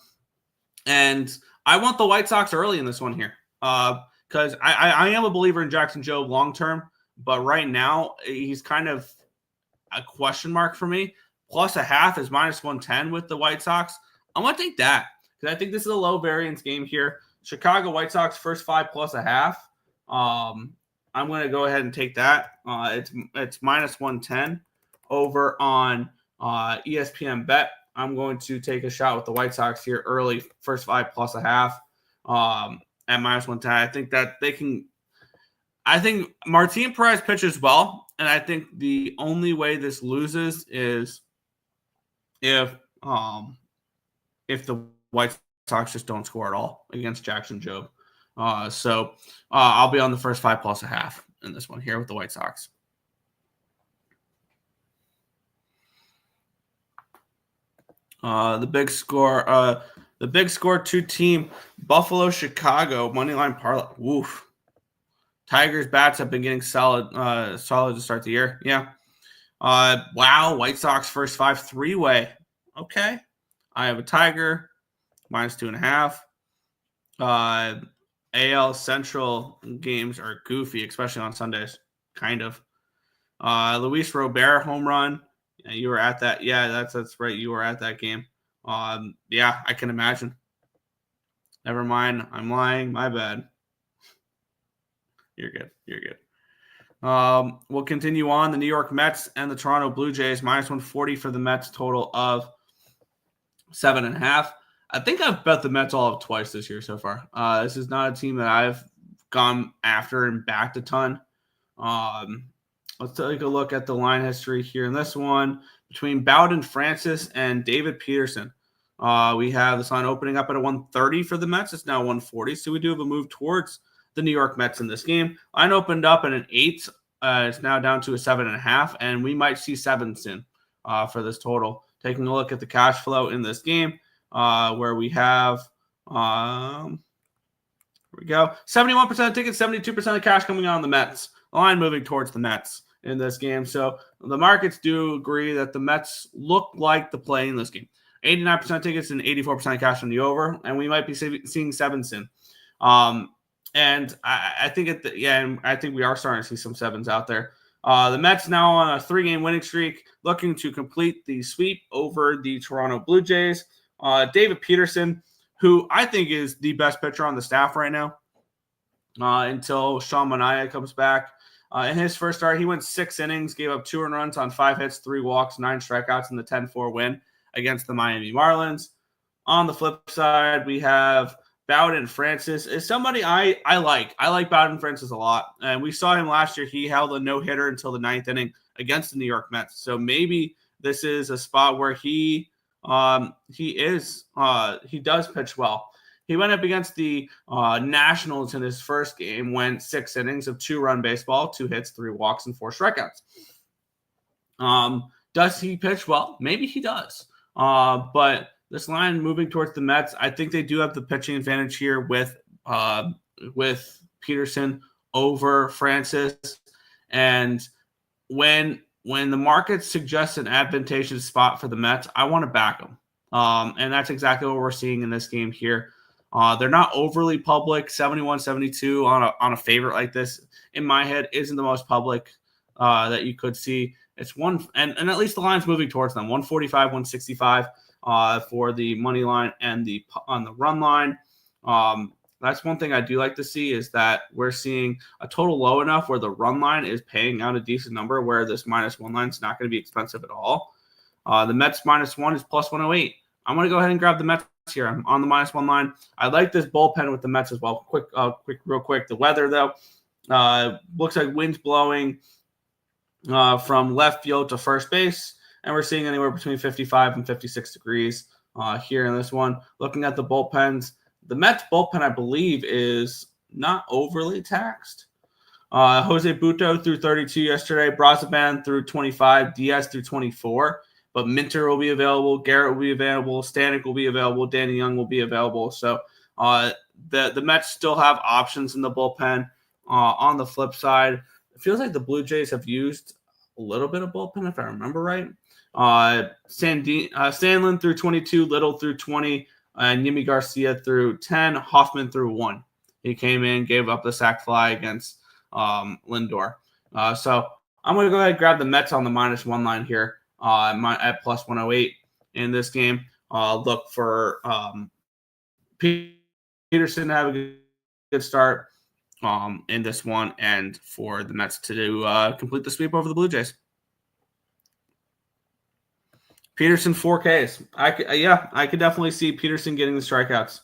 And I want the White Sox early in this one here because I am a believer in Jackson Jobe long-term, but right now he's kind of a question mark for me. +0.5 is -110 with the White Sox. I'm going to take that because I think this is a low variance game here. Chicago White Sox first 5 +0.5. I'm going to go ahead and take that. It's -110 over on ESPN Bet. I'm going to take a shot with the White Sox here early, first 5 +0.5 at -110. I think that they can. I think Martin Perez pitches well, and I think the only way this loses is if the White Sox just don't score at all against Jackson Jobe. So I'll be on the first 5 +0.5 in this one here with the White Sox. The big score 2-team Buffalo Chicago moneyline parlay. Woof. Tigers bats have been getting solid to start the year. Yeah. Wow. White Sox first 5 3-way. Okay. I have a Tiger -2.5. AL Central games are goofy, especially on Sundays. Kind of. Luis Robert home run. Yeah, you were at that. Yeah, that's right. You were at that game. Yeah, I can imagine. Never mind. I'm lying. My bad. You're good. You're good. We'll continue on. The New York Mets and the Toronto Blue Jays -140 for the Mets, total of 7.5. I think I've bet the Mets all of twice this year so far. This is not a team that I've gone after and backed a ton. Let's take a look at the line history here in this one between Bowden Francis and David Peterson. We have this line opening up at a 130 for the Mets. It's now 140. So we do have a move towards the New York Mets in this game. Line opened up at an 8. It's now down to a 7.5, and we might see 7 soon for this total. Taking a look at the cash flow in this game, where we have here we go. 71% of tickets, 72% of cash coming on the Mets. The line moving towards the Mets in this game. So the markets do agree that the Mets look like the play in this game. 89% tickets and 84% of cash on the over, and we might be seeing 7 soon. And I think I think we are starting to see some 7s out there. The Mets now on a 3-game winning streak, looking to complete the sweep over the Toronto Blue Jays. David Peterson, who I think is the best pitcher on the staff right now, until Sean Manaea comes back. In his first start, he went 6 innings, gave up 2 earned runs on 5 hits, 3 walks, 9 strikeouts in the 10-4 win against the Miami Marlins. On the flip side, we have Bowden Francis is somebody I like. I like Bowden Francis a lot. And we saw him last year. He held a no-hitter until the 9th inning against the New York Mets. So maybe this is a spot where he does pitch well. He went up against the Nationals in his first game, went 6 innings of 2-run baseball, 2 hits, 3 walks, and 4 strikeouts. Does he pitch well? Maybe he does. But this line moving towards the Mets, I think they do have the pitching advantage here with Peterson over Francis. And when the market suggests an advantageous spot for the Mets, I want to back them. And that's exactly what we're seeing in this game here. They're not overly public. 71-72 on a favorite like this, in my head, isn't the most public that you could see. It's one, and at least the line's moving towards them. 145, 165 for the money line and on the run line. That's one thing I do like to see, is that we're seeing a total low enough where the run line is paying out a decent number, where this -1 line is not going to be expensive at all. The Mets -1 is +108. I'm going to go ahead and grab the Mets here. I'm on the -1 line. I like this bullpen with the Mets as well. Real quick. The weather, though, looks like wind's blowing from left field to first base, and we're seeing anywhere between 55 and 56 degrees here in this one. Looking at the bullpens, the Mets bullpen, I believe, is not overly taxed. Jose Butto threw 32 yesterday. Brazaban threw 25. Diaz threw 24. But Minter will be available. Garrett will be available. Stanek will be available. Danny Young will be available. So the Mets still have options in the bullpen. On the flip side, it feels like the Blue Jays have used a little bit of bullpen, if I remember right. Sandlin threw 22. Little threw 20. And Yimi Garcia threw 10. Hoffman threw 1. He came in, gave up the sac fly against Lindor. So I'm going to go ahead and grab the Mets on the -1 line here. At +108 in this game. Look for Peterson to have a good start in this one, and for the Mets to complete the sweep over the Blue Jays. Peterson 4Ks. I could definitely see Peterson getting the strikeouts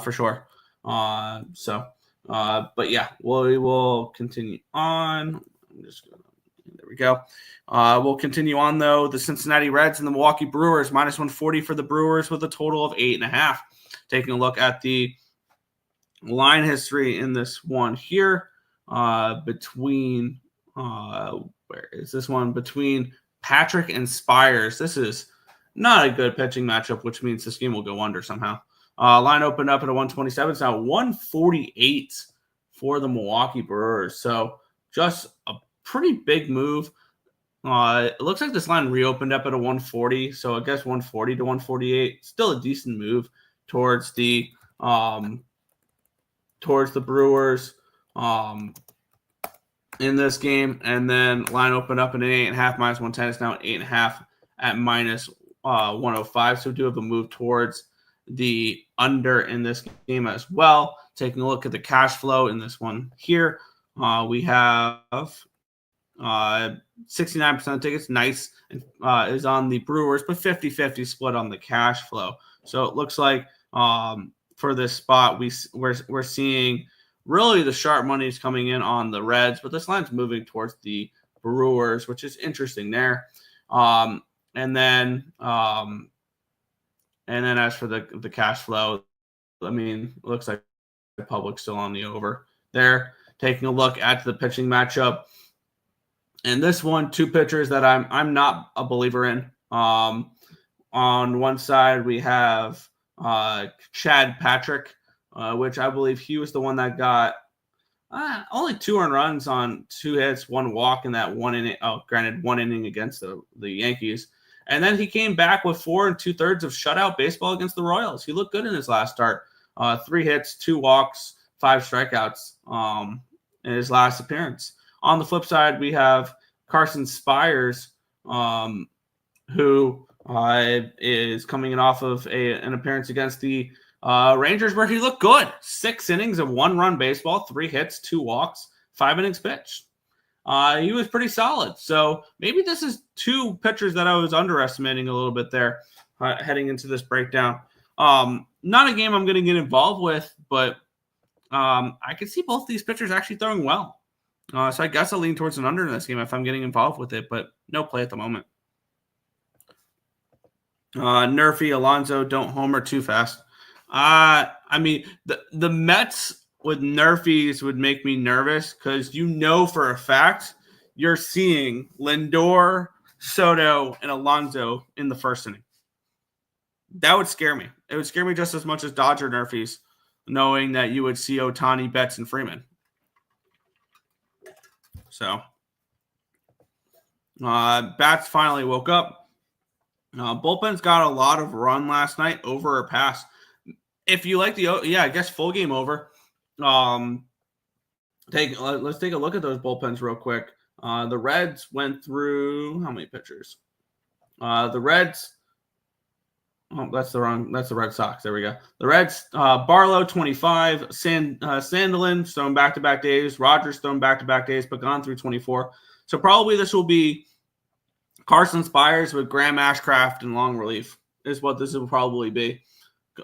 for sure. But yeah, we will continue on. There we go. We'll continue on, though. The Cincinnati Reds and the Milwaukee Brewers, -140 for the Brewers with a total of 8.5. Taking a look at the line history in this one here between where is this one? Between Patrick and Spires. This is not a good pitching matchup, which means this game will go under somehow. Line opened up at a 127. It's now 148 for the Milwaukee Brewers. So just a pretty big move. It looks like this line reopened up at a 140, so I guess 140 to 148. Still a decent move towards the Brewers in this game. And then line opened up at an 8.5 -110. It's now an 8.5 at -105. So we do have a move towards the under in this game as well. Taking a look at the cash flow in this one here, we have 69% of tickets, nice, is on the Brewers, but 50-50 split on the cash flow. So it looks like for this spot, we're seeing really the sharp money is coming in on the Reds, but this line's moving towards the Brewers, which is interesting there. And then as for the cash flow, I mean, it looks like the public's still on the over there. Taking a look at the pitching matchup. And this one, two pitchers that I'm not a believer in. On one side, we have Chad Patrick, which I believe he was the one that got only 2 earned runs on 2 hits, 1 walk in that 1 inning. Oh, granted, 1 inning against the Yankees. And then he came back with 4 2/3 of shutout baseball against the Royals. He looked good in his last start. 3 hits, 2 walks, 5 strikeouts in his last appearance. On the flip side, we have Carson Spires, who is coming in off of an appearance against the Rangers where he looked good. 6 innings of 1-run baseball, 3 hits, 2 walks, 5 innings pitched. He was pretty solid. So maybe this is 2 pitchers that I was underestimating a little bit there heading into this breakdown. Not a game I'm going to get involved with, but I could see both these pitchers actually throwing well. So I guess I'll lean towards an under in this game if I'm getting involved with it, but no play at the moment. Nerfy, Alonso, don't homer too fast. I mean, the Mets with Nerfies would make me nervous because you know for a fact you're seeing Lindor, Soto, and Alonso in the first inning. That would scare me. It would scare me just as much as Dodger Nerfies, knowing that you would see Ohtani, Betts, and Freeman. So bats finally woke up. Bullpen's got a lot of run last night, over or pass. If you like I guess full game over. Let's take a look at those bullpens real quick. The Reds went through how many pitchers? The Reds. Oh, that's the Red Sox. There we go. The Reds, Barlow 25, Sandelin throwing back-to-back days, Rogers throwing back-to-back days, but gone through 24. So probably this will be Carson Spires with Graham Ashcraft in long relief is what this will probably be.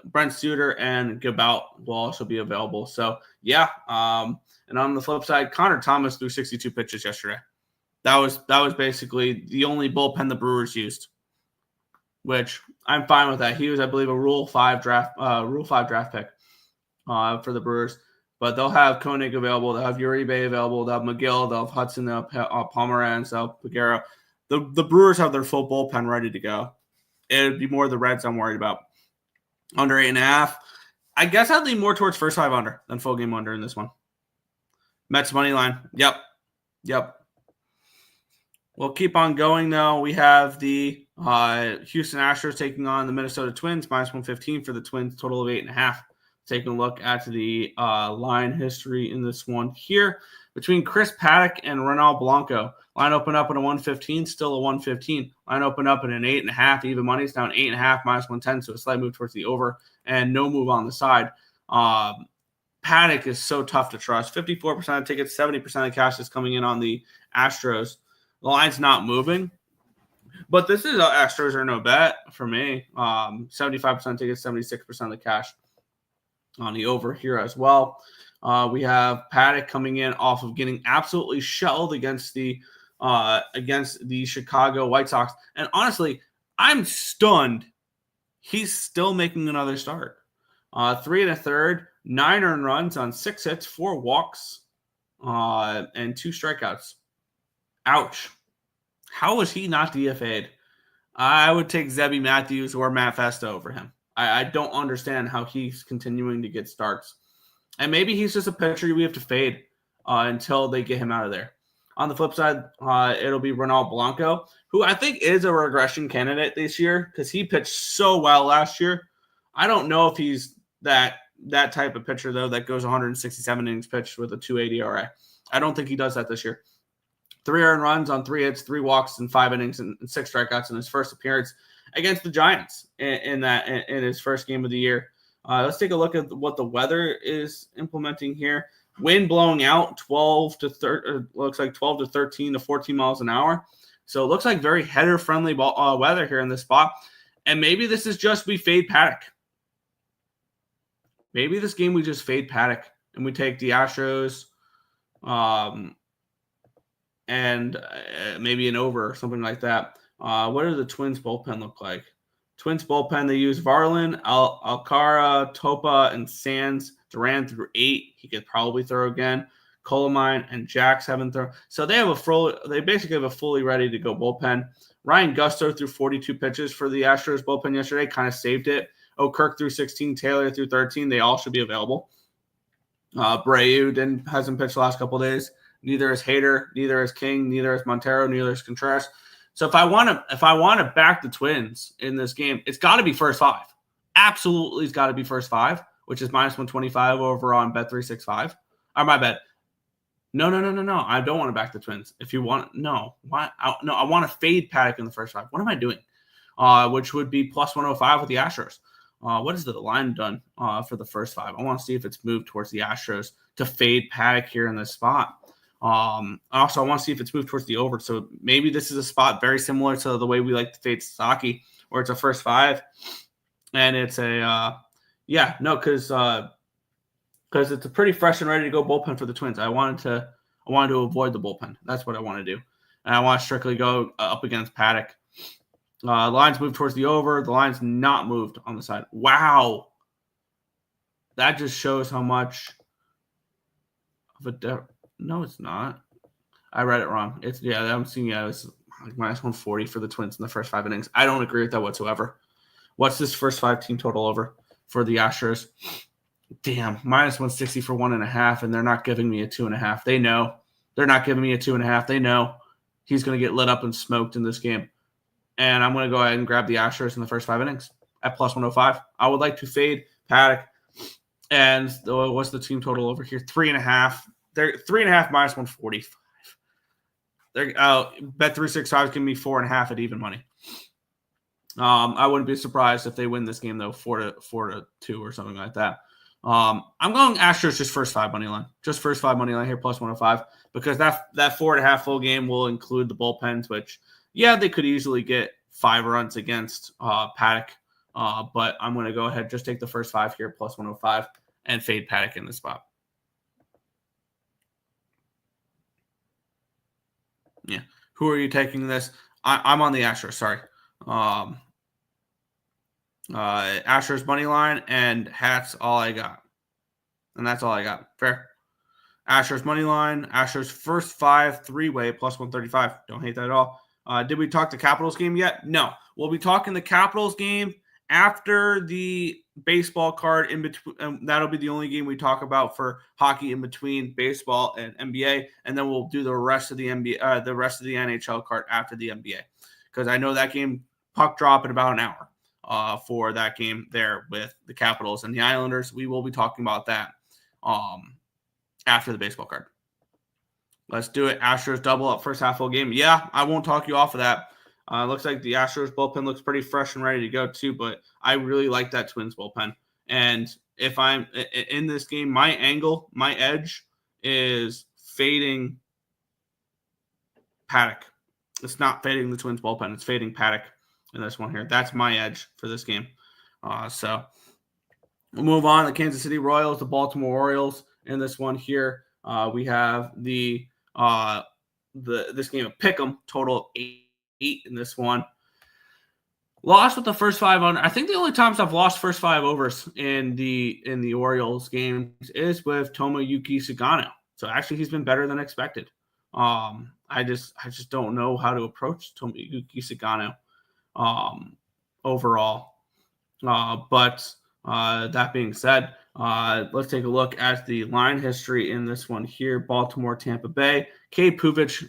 Brent Suter and Gabout will also be available. So yeah, and on the flip side, Connor Thomas threw 62 pitches yesterday. That was basically the only bullpen the Brewers used, which I'm fine with that. He was, I believe, a Rule 5 draft pick for the Brewers. But they'll have Koenig available. They'll have Uribe available. They'll have McGill. They'll have Hudson. They'll have Pomeranz. They'll have Peguero. The Brewers have their full bullpen ready to go. It would be more the Reds I'm worried about. Under 8.5. I guess I'd lean more towards first 5 under than full game under in this one. Mets money line. Yep. We'll keep on going, though. We have the Houston Astros taking on the Minnesota Twins, -115 for the Twins, total of 8.5. Taking a look at the line history in this one here. Between Chris Paddock and Ronald Blanco, line opened up at a 115, still a 115. Line opened up at an 8.5, even money's down 8.5, -110, so a slight move towards the over, and no move on the side. Paddock is so tough to trust. 54% of tickets, 70% of cash is coming in on the Astros. The line's not moving, but this is Astros are no bet for me. 75% tickets, 76% of the cash on the over here as well. We have Paddock coming in off of getting absolutely shelled against the Chicago White Sox. And honestly, I'm stunned he's still making another start. 3 1/3, 9 earned runs on 6 hits, 4 walks, and 2 strikeouts. Ouch. How was he not DFA'd? I would take Zebby Matthews or Matt Festa over him. I don't understand how he's continuing to get starts. And maybe he's just a pitcher we have to fade until they get him out of there. On the flip side, it'll be Ronald Blanco, who I think is a regression candidate this year because he pitched so well last year. I don't know if he's that type of pitcher, though, that goes 167 innings pitched with a 2.80 ERA. I don't think he does that this year. 3 earned runs on 3 hits, 3 walks in 5 innings, and 6 strikeouts in his first appearance against the Giants in his first game of the year. Let's take a look at what the weather is implementing here. Wind blowing out 12 to 13 to 14 miles an hour. So it looks like very header-friendly weather here in this spot. And maybe this is just we fade Paddock. Maybe this game we just fade Paddock and we take the Astros and maybe an over or something like that. What does the Twins bullpen look like? Twins bullpen, they use Varlin, Alcara, Topa, and Sands. Duran threw 8. He could probably throw again. Colomine and Jax haven't thrown. So they basically have a fully ready to go bullpen. Ryan Gusto threw 42 pitches for the Astros bullpen yesterday, kind of saved it. O'Kirk threw 16, Taylor threw 13. They all should be available. Breu hasn't pitched the last couple of days. Neither is Hader, neither is King, neither is Montero, neither is Contreras. So if I want to back the Twins in this game, it's got to be first 5. Absolutely, it's got to be first 5, which is -125 over on Bet365. Or my bet. No. I don't want to back the Twins. If you want, no. Why? No, I want to fade Paddock in the first 5. What am I doing? Which would be +105 with the Astros. What is the line done for the first 5? I want to see if it's moved towards the Astros to fade Paddock here in this spot. Also, I want to see if it's moved towards the over. So maybe this is a spot very similar to the way we like to fade Sasaki, where it's a first 5, and it's a because it's a pretty fresh and ready to go bullpen for the Twins. I wanted to avoid the bullpen. That's what I want to do, and I want to strictly go up against Paddock. Lines moved towards the over. The line's not moved on the side. Wow, that just shows how much of a No, it's not. I read it wrong. I'm seeing it was like -140 for the Twins in the first 5 innings. I don't agree with that whatsoever. What's this first 5 team total over for the Astros? Damn, -160 for 1.5, and they're not giving me a 2.5. They know. They're not giving me a 2.5. They know he's going to get lit up and smoked in this game. And I'm going to go ahead and grab the Astros in the first 5 innings at plus 105. I would like to fade Paddock. And what's the team total over here? 3.5. They're 3.5 minus 145. They're bet 365 is giving me 4.5 at even money. I wouldn't be surprised if they win this game though, 4-2 or something like that. I'm going Astros just first 5 money line. Just first 5 money line here plus 105 because that 4.5 full game will include the bullpens, which they could easily get 5 runs against Paddock. But I'm going to go ahead, just take the first 5 here, plus 105, and fade Paddock in the spot. Yeah. Who are you taking this? I'm on the Astros, sorry. Astros money line, and hats all I got. And that's all I got. Fair. Astros money line, Astros first 5 3-way, plus 135. Don't hate that at all. Did we talk the Capitals game yet? No. We'll be talking the Capitals game after the baseball card in between. That'll be the only game we talk about for hockey in between baseball and NBA, and then we'll do the rest of the NBA, the rest of the NHL card after the NBA, because I know that game puck drop in about an hour for that game there with the Capitals and the Islanders. We will be talking about that after the baseball card. Let's do it. Astros double up first half full game. Yeah, I won't talk you off of that. Looks like the Astros bullpen looks pretty fresh and ready to go too, but I really like that Twins bullpen. And if I'm in this game, my edge is fading Paddock. It's not fading the Twins bullpen. It's fading Paddock in this one here. That's my edge for this game. So we'll move on. The Kansas City Royals, the Baltimore Orioles in this one here. We have this game of Pick'em, total 8 in this one. Lost with the first 5 under. I think the only times I've lost first 5 overs in the Orioles games is with Tomoyuki Sugano. So actually, he's been better than expected. I just don't know how to approach Tomoyuki Sugano overall. But that being said, let's take a look at the line history in this one here. Baltimore, Tampa Bay. Cade Povich.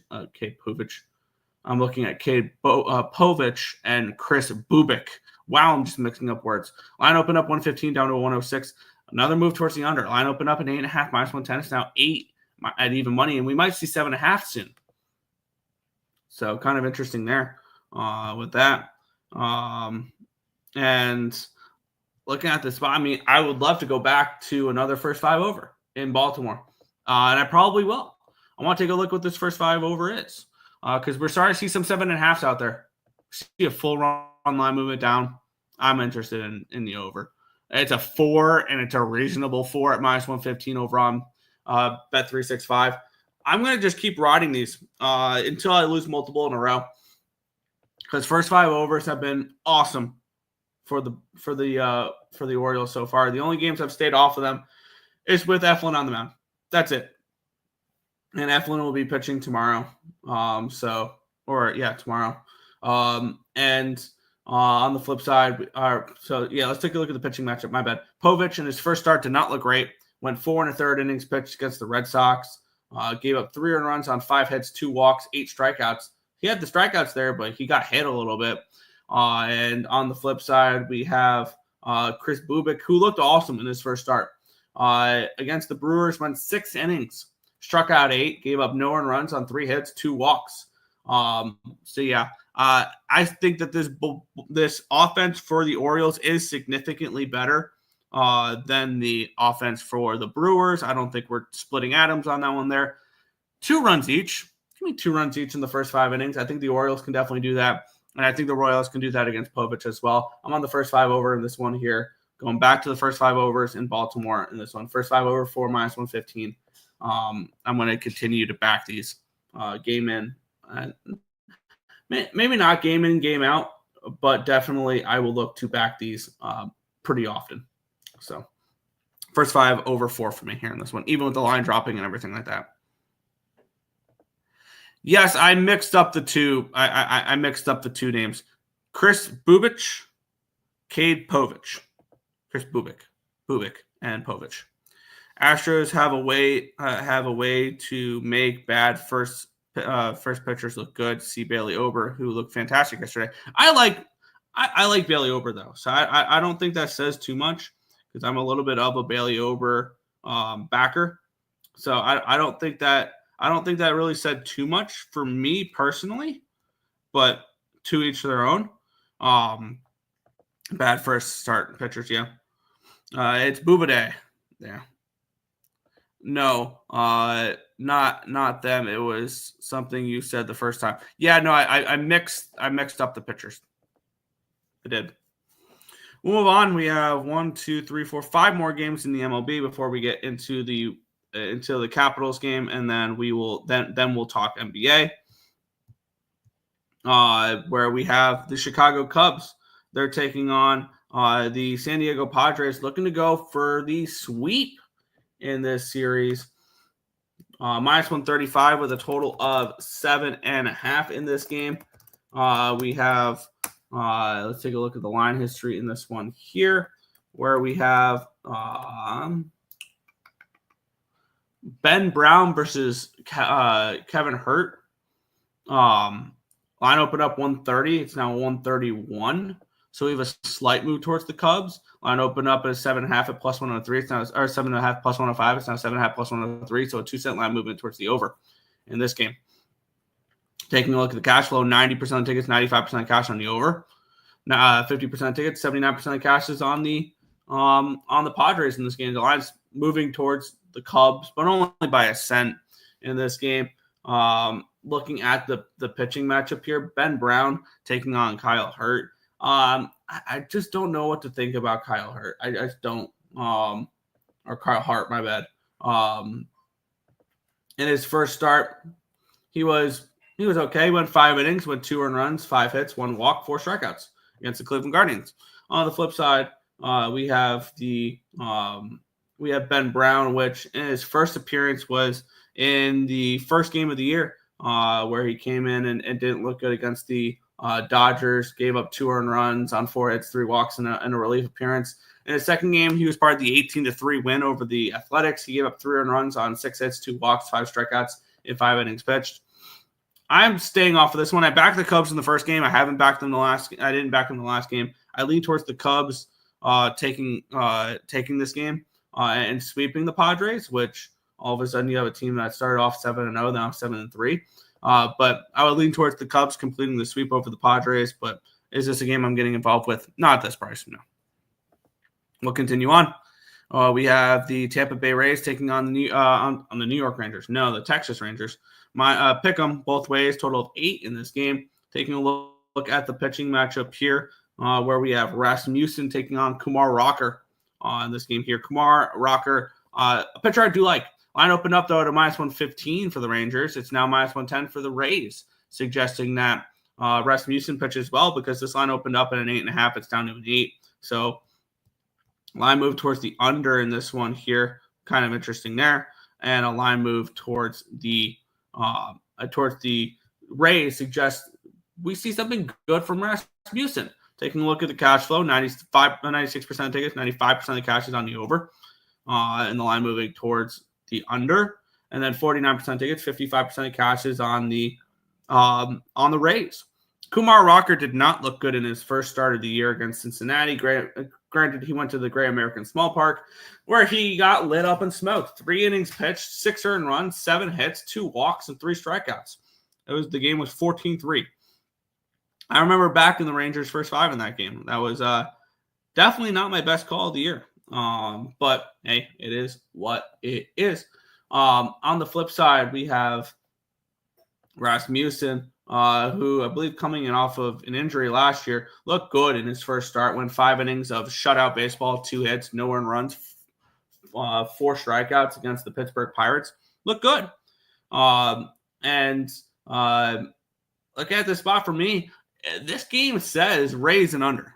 I'm looking at Cade Povich and Chris Bubik. Wow, I'm just mixing up words. Line opened up 115 down to 106. Another move towards the under. Line opened up at 8.5 minus 110. It's now 8 at even money, and we might see 7.5 soon. So kind of interesting there with that. And looking at this spot, I mean, I would love to go back to another first 5 over in Baltimore, and I probably will. I want to take a look what this first 5 over is. Because we're starting to see some 7.5s out there. See a full run line movement down. I'm interested in the over. It's a 4, and it's a reasonable 4 at minus 115 over on bet 365. I'm going to just keep riding these until I lose multiple in a row. Because first 5 overs have been awesome for the Orioles so far. The only games I've stayed off of them is with Eflin on the mound. That's it. And Eflin will be pitching tomorrow. Tomorrow. And on the flip side, let's take a look at the pitching matchup. My bad. Povich in his first start did not look great. Went 4 1/3 innings pitched against the Red Sox. Gave up 3 earned runs on 5 hits, 2 walks, 8 strikeouts. He had the strikeouts there, but he got hit a little bit. And on the flip side, we have Chris Bubik, who looked awesome in his first start. Against the Brewers, went 6 innings. Struck out 8, gave up no earned runs on 3 hits, 2 walks. I think that this offense for the Orioles is significantly better than the offense for the Brewers. I don't think we're splitting atoms on that one there. 2 runs each. Give me 2 runs each in the first 5 innings. I think the Orioles can definitely do that, and I think the Royals can do that against Povich as well. I'm on the first 5 over in this one here. Going back to the first 5 overs in Baltimore in this one. First 5 over, 4 minus 115. I'm going to continue to back these game in. Maybe not game in, game out, but definitely I will look to back these pretty often. So first 5 over 4 for me here in this one, even with the line dropping and everything like that. Yes, I mixed up the two. I mixed up the 2 names. Chris Bubich, Cade Povich. Chris Bubik, and Povich. Astros have a way to make bad first pitchers look good. See Bailey Ober, who looked fantastic yesterday. I like Bailey Ober though, so I don't think that says too much because I'm a little bit of a Bailey Ober backer. So I don't think that really said too much for me personally, but to each their own. Bad first start pitchers, yeah. It's Booba Day, yeah. No, not them. It was something you said the first time. Yeah, no, I mixed up the pitchers. I did. We'll move on. We have 1, 2, 3, 4, 5 more games in the MLB before we get into the Capitals game, and then we'll talk NBA. Where we have the Chicago Cubs. They're taking on the San Diego Padres, looking to go for the sweep in this series. Minus 135 with a total of 7.5 in this game. We have, let's take a look at the line history in this one here, where we have Ben Brown versus Kevin Hurt. Line opened up 130. It's now 131. So we have a slight move towards the Cubs. Line opened up at 7.5 at plus 103. It's now, or 7.5 plus 105. It's now 7.5 plus 103. So a 2-cent line movement towards the over in this game. Taking a look at the cash flow, 90% of tickets, 95% of cash on the over. Now 50% of tickets, 79% of cash is on the Padres in this game. The line's moving towards the Cubs, but only by a cent in this game. Looking at the pitching matchup here, Ben Brown taking on Kyle Hurt. I just don't know what to think about Kyle Hurt. I just don't. Or Kyle Hart, my bad. In his first start, he was okay. He went 5 innings, went 2 earned runs, 5 hits, 1 walk, 4 strikeouts against the Cleveland Guardians. On the flip side, we have Ben Brown, which in his first appearance was in the first game of the year, where he came in and didn't look good against the Dodgers, gave up 2 earned runs on 4 hits, 3 walks in a relief appearance. In his second game, he was part of the 18-3 win over the Athletics. He gave up 3 earned runs on 6 hits, 2 walks, 5 strikeouts in 5 innings pitched. I'm staying off of this one. I backed the Cubs in the first game. I didn't back them the last game. I lean towards the Cubs taking this game and sweeping the Padres, which all of a sudden you have a team that started off 7-0, now 7-3. But I would lean towards the Cubs completing the sweep over the Padres. But is this a game I'm getting involved with? Not at this price, no. We'll continue on. We have the Tampa Bay Rays taking on the New York Rangers. No, the Texas Rangers. My pick them both ways. Total of 8 in this game. Taking a look at the pitching matchup here, where we have Rasmussen taking on Kumar Rocker in this game here. Kumar Rocker, a pitcher I do like. Line opened up, though, at a minus 115 for the Rangers. It's now minus 110 for the Rays, suggesting that Rasmussen pitches well because this line opened up at an 8.5. It's down to an 8. So line move towards the under in this one here. Kind of interesting there. And a line move towards the Rays suggests we see something good from Rasmussen. Taking a look at the cash flow, 96% of tickets, 95% of the cash is on the over. And the line moving towards the under, and then 49% tickets, 55% of cash is on the Rays. Kumar Rocker did not look good in his first start of the year against Cincinnati. Granted, he went to the Great American Small Park, where he got lit up and smoked. 3 innings pitched, 6 earned runs, 7 hits, 2 walks, and 3 strikeouts. The game was 14-3. I remember back in the Rangers' first 5 in that game. That was definitely not my best call of the year. But hey, it is what it is. On the flip side, we have Rasmussen, who I believe coming in off of an injury last year, looked good in his first start. Went 5 innings of shutout baseball, 2 hits, no earned runs, 4 strikeouts against the Pittsburgh Pirates. Looked good. And look at this spot for me. This game says Rays and under.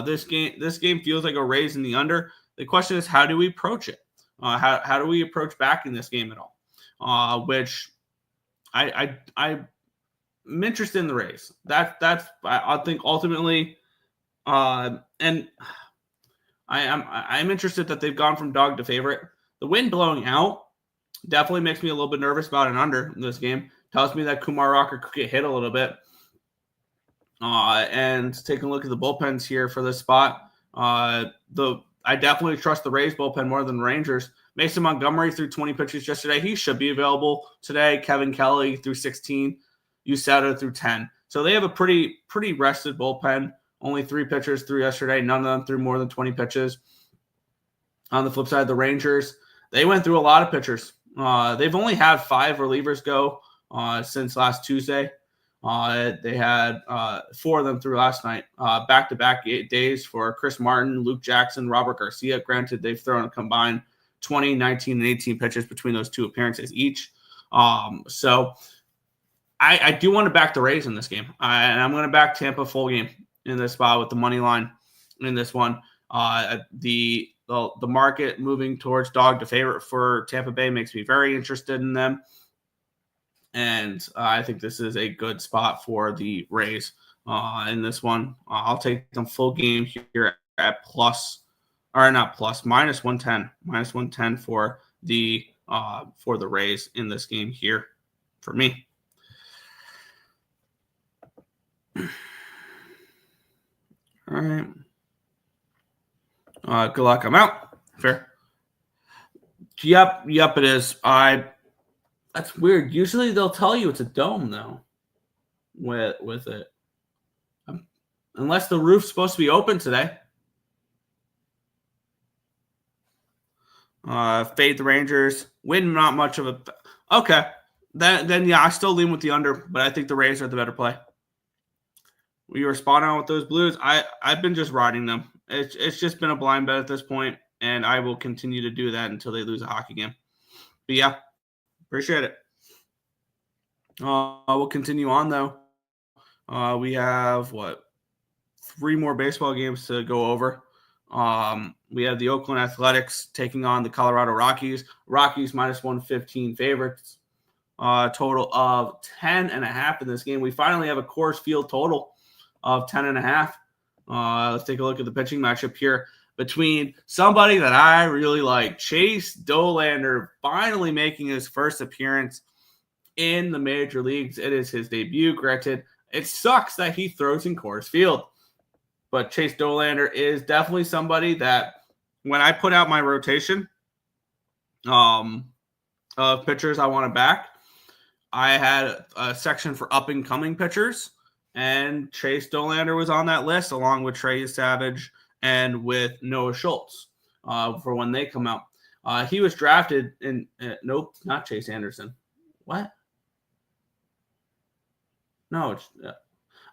This game feels like a Rays in the under. The question is, how do we approach it? How do we approach backing this game at all? Which I'm interested in the Rays. That's I think ultimately, and I'm interested that they've gone from dog to favorite. The wind blowing out definitely makes me a little bit nervous about an under in this game. Tells me that Kumar Rocker could get hit a little bit. And taking a look at the bullpens here for this spot, I definitely trust the Rays bullpen more than the Rangers. Mason Montgomery threw 20 pitches yesterday. He should be available today. Kevin Kelly threw 16. Uceta threw 10. So they have a pretty rested bullpen. Only 3 pitchers threw yesterday. None of them threw more than 20 pitches. On the flip side, the Rangers, they went through a lot of pitchers. They've only had 5 relievers go since last Tuesday. They had 4 of them through last night. Back-to-back days for Chris Martin, Luke Jackson, Robert Garcia. Granted, they've thrown a combined 20, 19, and 18 pitches between those 2 appearances each. So I do want to back the Rays in this game. And I'm going to back Tampa full game in this spot with the money line in this one. The market moving towards dog to favorite for Tampa Bay makes me very interested in them. And I think this is a good spot for the Rays in this one. I'll take them full game here at minus 110. Minus 110 for the Rays in this game here for me. All right. Good luck. I'm out. Fair. Yep, it is. That's weird. Usually they'll tell you it's a dome, though, with it. Unless the roof's supposed to be open today. Fade the Rangers. Win not much of a... Okay. Then yeah, I still lean with the under, but I think the Rays are the better play. We were spot on with those Blues. I've been just riding them. It's just been a blind bet at this point, and I will continue to do that until they lose a hockey game. But yeah, appreciate it. We'll continue on, though. We have, 3 more baseball games to go over. We have the Oakland Athletics taking on the Colorado Rockies. Rockies minus 115 favorites. Total of 10.5 in this game. We finally have a Coors Field total of 10.5. Let's take a look at the pitching matchup here between somebody that I really like, Chase Dollander, finally making his first appearance in the major leagues. It is his debut. Granted, it sucks that he throws in Coors Field, but Chase Dollander is definitely somebody that when I put out my rotation of pitchers I want to back, I had a section for up-and-coming pitchers, and Chase Dollander was on that list along with Trey Savage and with Noah Schultz for when they come out. He was drafted in nope, not Chase Anderson. What? No, it's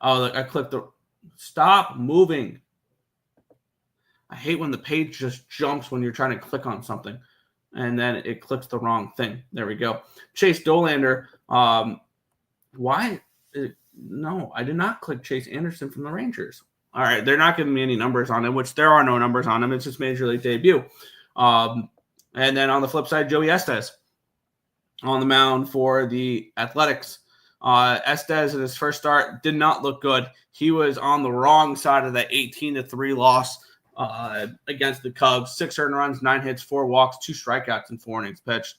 I clicked the stop moving. I hate when the page just jumps when you're trying to click on something and then it clicks the wrong thing. There we go. Chase Dollander. Why? No, I did not click Chase Anderson from the Rangers. All right, they're not giving me any numbers on him, which there are no numbers on him. It's just major league debut. And then on the flip side, Joey Estes on the mound for the Athletics. Estes in his first start did not look good. He was on the wrong side of that 18-3 loss against the Cubs. 6 earned runs, 9 hits, 4 walks, 2 strikeouts, and 4 innings pitched.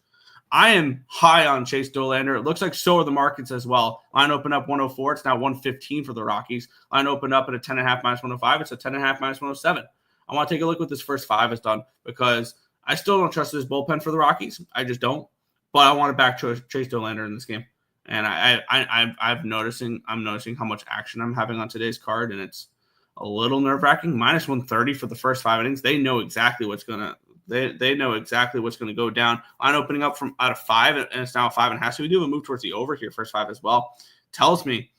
I am high on Chase Dollander. It looks like so are the markets as well. Line opened up 104. It's now 115 for the Rockies. Line opened up at a 10.5 minus 105. It's a 10.5 minus 107. I want to take a look what this first 5 has done because I still don't trust this bullpen for the Rockies. I just don't. But I want to back Chase Dollander in this game. And I'm noticing how much action I'm having on today's card, and it's a little nerve-wracking. Minus 130 for the first 5 innings. They know exactly what's gonna go down. Line opening up from out of 5, and it's now a 5.5. So we do have a move towards the over here, first 5 as well. Tells me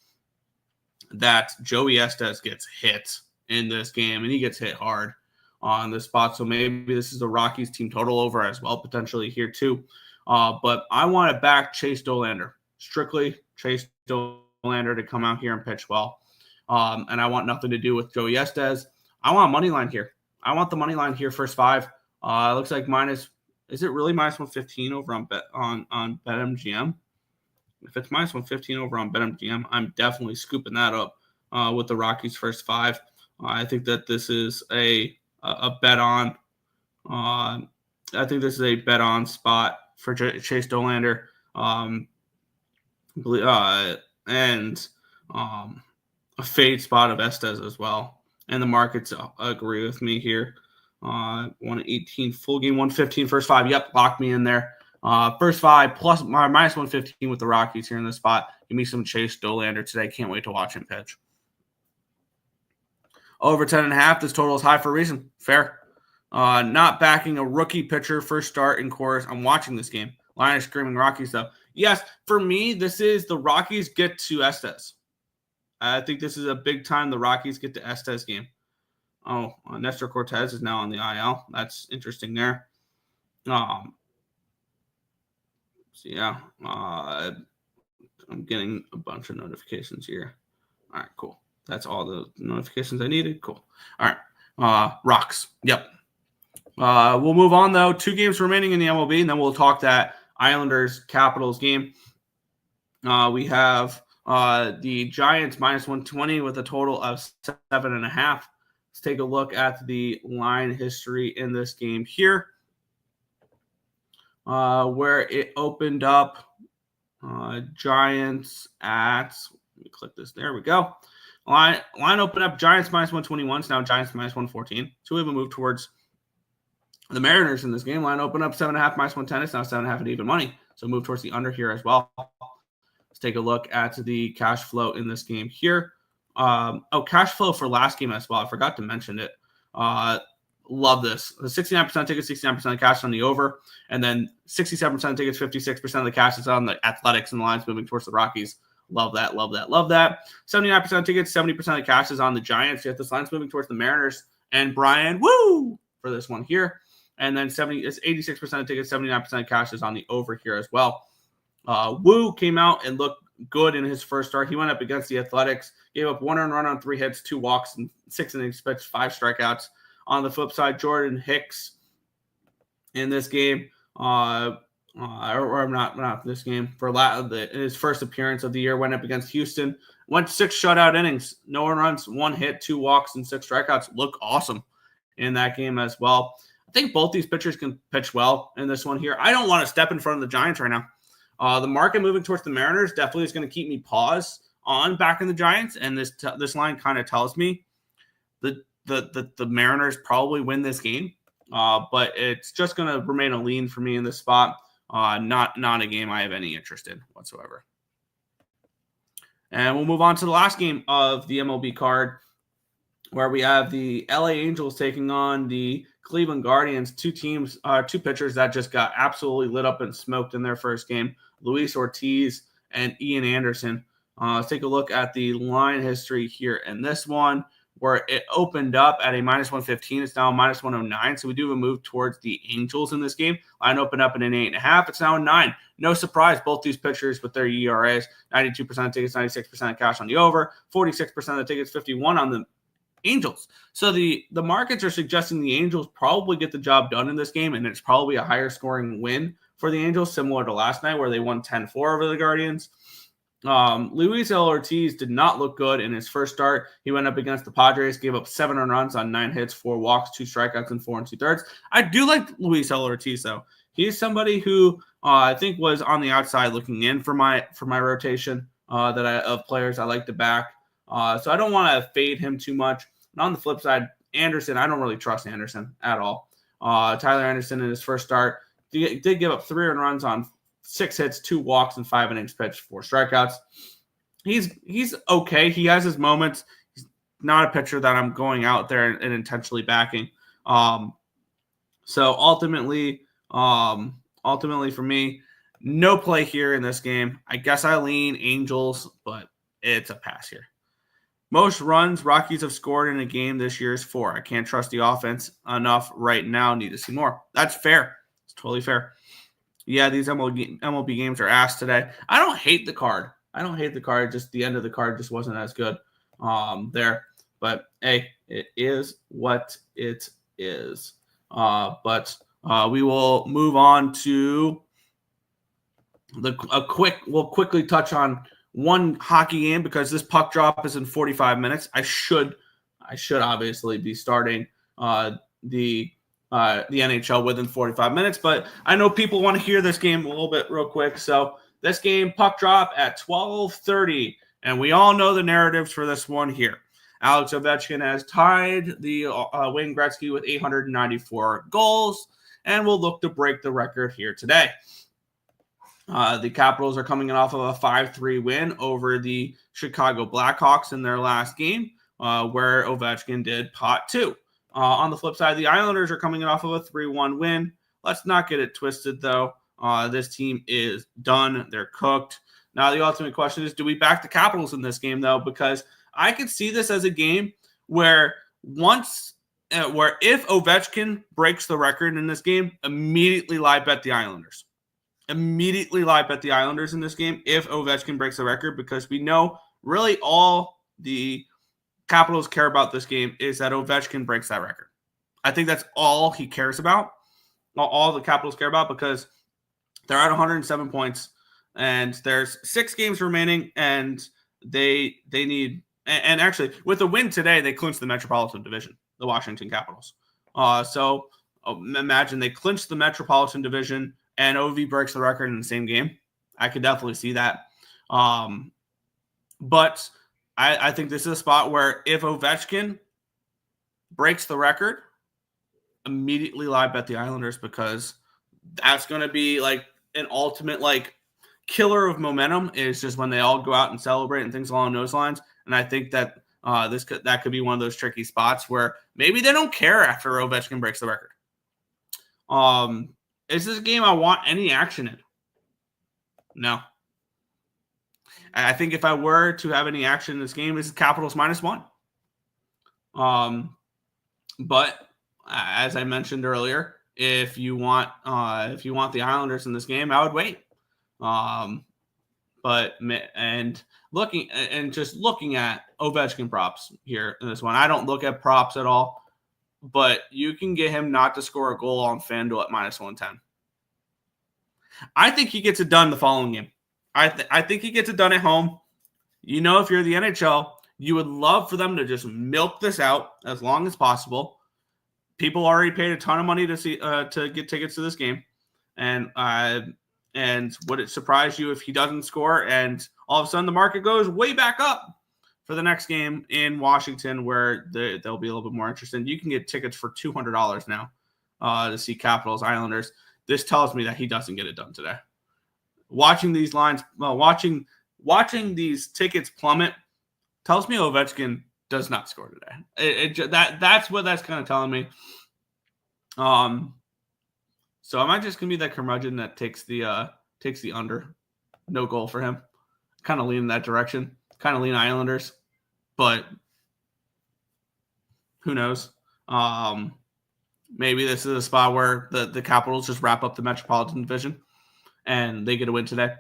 that Joey Estes gets hit in this game, and he gets hit hard on this spot. So maybe this is the Rockies team total over as well, potentially here too. But I want to back Chase Dollander. Strictly Chase Dollander to come out here and pitch well. And I want nothing to do with Joey Estes. I want a money line here. I want the money line here, first 5. It looks like is it really minus 115 over on BetMGM? If it's minus 115 over on BetMGM, I'm definitely scooping that up with the Rockies first 5. I think that this is a bet on I think this is a bet on spot for Chase Dollander. And a fade spot of Estes as well. And the markets agree with me here. 118 full game, 115 first five. Yep, lock me in there. First five plus my minus 115 with the Rockies here in the spot. Give me some Chase Dollander today. Can't wait to watch him pitch. Over 10.5. This total is high for a reason. Fair. Not backing a rookie pitcher first start in course. I'm watching this game. Line is screaming Rockies though. Yes, for me, this is the Rockies get to Estes. I think this is a big time the Rockies get to Estes game. Oh, Nestor Cortez is now on the IL. That's interesting there. So yeah, I'm getting a bunch of notifications here. All right, cool. That's all the notifications I needed. Cool. All right, Rocks. Yep. We'll move on though. 2 games remaining in the MLB, and then we'll talk that Islanders Capitals game. We have the Giants minus 120 with a total of 7.5. Let's take a look at the line history in this game here, where it opened up. Giants at, let me click this. There we go. Line opened up. Giants minus 121. So now Giants minus 114. So we have a move towards the Mariners in this game. Line opened up 7.5 minus 110. It's now 7.5 at even money. So move towards the under here as well. Let's take a look at the cash flow in this game here. Cash flow for last game as well. I forgot to mention it. Love this. The 69% tickets, 69% of the cash on the over. And then 67% of tickets, 56% of the cash is on the Athletics, and the line's moving towards the Rockies. Love that, love that, love that. 79% of tickets, 70% of the cash is on the Giants. Yet this line's moving towards the Mariners and Brian Woo for this one here. And then 86% of tickets, 79% of cash is on the over here as well. Woo came out and looked good in his first start. He went up against the Athletics, gave up 1 earned run on 3 hits, 2 walks, and 6 innings pitched, 5 strikeouts. On the flip side, Jordan Hicks in this game, not this game, in his first appearance of the year, went up against Houston, went 6 shutout innings, no earned runs, 1 hit, 2 walks, and 6 strikeouts. Look awesome in that game as well. I think both these pitchers can pitch well in this one here. I don't want to step in front of the Giants right now. The market moving towards the Mariners definitely is going to keep me pause on backing the Giants, and this line kind of tells me the Mariners probably win this game, but it's just going to remain a lean for me in this spot. Not a game I have any interest in whatsoever. And we'll move on to the last game of the MLB card, where we have the LA Angels taking on the Cleveland Guardians, 2 pitchers that just got absolutely lit up and smoked in their first game, Luis Ortiz and Ian Anderson. Let's take a look at the line history here in this one, where it opened up at a minus 115. It's now a minus 109. So we do have a move towards the Angels in this game. Line opened up at an 8.5. It's now a 9. No surprise, both these pitchers with their ERAs, 92% of tickets, 96% of cash on the over, 46% of the tickets, 51 on the Angels. So the markets are suggesting the Angels probably get the job done in this game, and it's probably a higher scoring win for the Angels, similar to last night where they won 10-4 over the Guardians. Luis Ortiz did not look good in his first start. He went up against the Padres, gave up 7 earned runs on 9 hits, 4 walks, 2 strikeouts, and 4 2/3. I do like Luis Ortiz though. He's somebody who I think was on the outside looking in for my rotation of players I like to back. So I don't want to fade him too much. And on the flip side, Anderson, I don't really trust Anderson at all. Tyler Anderson in his first start did give up 3 earned runs on 6 hits, 2 walks, and 5 innings pitched, 4 strikeouts. He's okay. He has his moments. He's not a pitcher that I'm going out there and intentionally backing. So ultimately for me, no play here in this game. I guess I lean Angels, but it's a pass here. Most runs Rockies have scored in a game this year is 4. I can't trust the offense enough right now. Need to see more. That's fair. It's totally fair. Yeah, these MLB games are ass today. I don't hate the card. Just the end of the card just wasn't as good there. But, hey, it is what it is. But we will move on to we'll quickly touch on one hockey game because this puck drop is in 45 minutes. I should obviously be starting the the NHL within 45 minutes. But I know people want to hear this game a little bit real quick. So this game, puck drop at 12:30, and we all know the narratives for this one here. Alex Ovechkin has tied the Wayne Gretzky with 894 goals, and will look to break the record here today. The Capitals are coming off of a 5-3 win over the Chicago Blackhawks in their last game, where Ovechkin did pot 2. On the flip side, the Islanders are coming off of a 3-1 win. Let's not get it twisted, though. This team is done. They're cooked. Now, the ultimate question is, do we back the Capitals in this game, though? Because I could see this as a game where if Ovechkin breaks the record in this game, immediately live bet the Islanders. Immediately live bet the Islanders in this game if Ovechkin breaks the record, because we know really all the Capitals care about this game is that Ovechkin breaks that record. I think that's all he cares about, all the Capitals care about, because they're at 107 points, and there's 6 games remaining, and they need – and actually, with a win today, they clinched the Metropolitan Division, the Washington Capitals. So imagine they clinched the Metropolitan Division, and OV breaks the record in the same game. I could definitely see that. But I think this is a spot where if Ovechkin breaks the record, immediately live bet the Islanders, because that's going to be like an ultimate like killer of momentum, is just when they all go out and celebrate and things along those lines. And I think that that could be one of those tricky spots where maybe they don't care after Ovechkin breaks the record. Is this a game I want any action in? No. I think if I were to have any action in this game, this is Capitals -1. But as I mentioned earlier, if you want the Islanders in this game, I would wait. Looking at Ovechkin props here in this one, I don't look at props at all, but you can get him not to score a goal on FanDuel at -110. I think he gets it done the following game. I think he gets it done at home. You know, if you're the NHL, you would love for them to just milk this out as long as possible. People already paid a ton of money to get tickets to this game, and would it surprise you if he doesn't score and all of a sudden the market goes way back up for the next game in Washington, where they'll be a little bit more interested? You can get tickets for $200 now to see Capitals Islanders. This tells me that he doesn't get it done today. Watching these lines, watching these tickets plummet, tells me Ovechkin does not score today. That's what that's kind of telling me. So am I just gonna be that curmudgeon that takes the under? No goal for him. Kind of lean in that direction. Kind of lean Islanders, but who knows? Maybe this is a spot where the Capitals just wrap up the Metropolitan Division and they get a win today.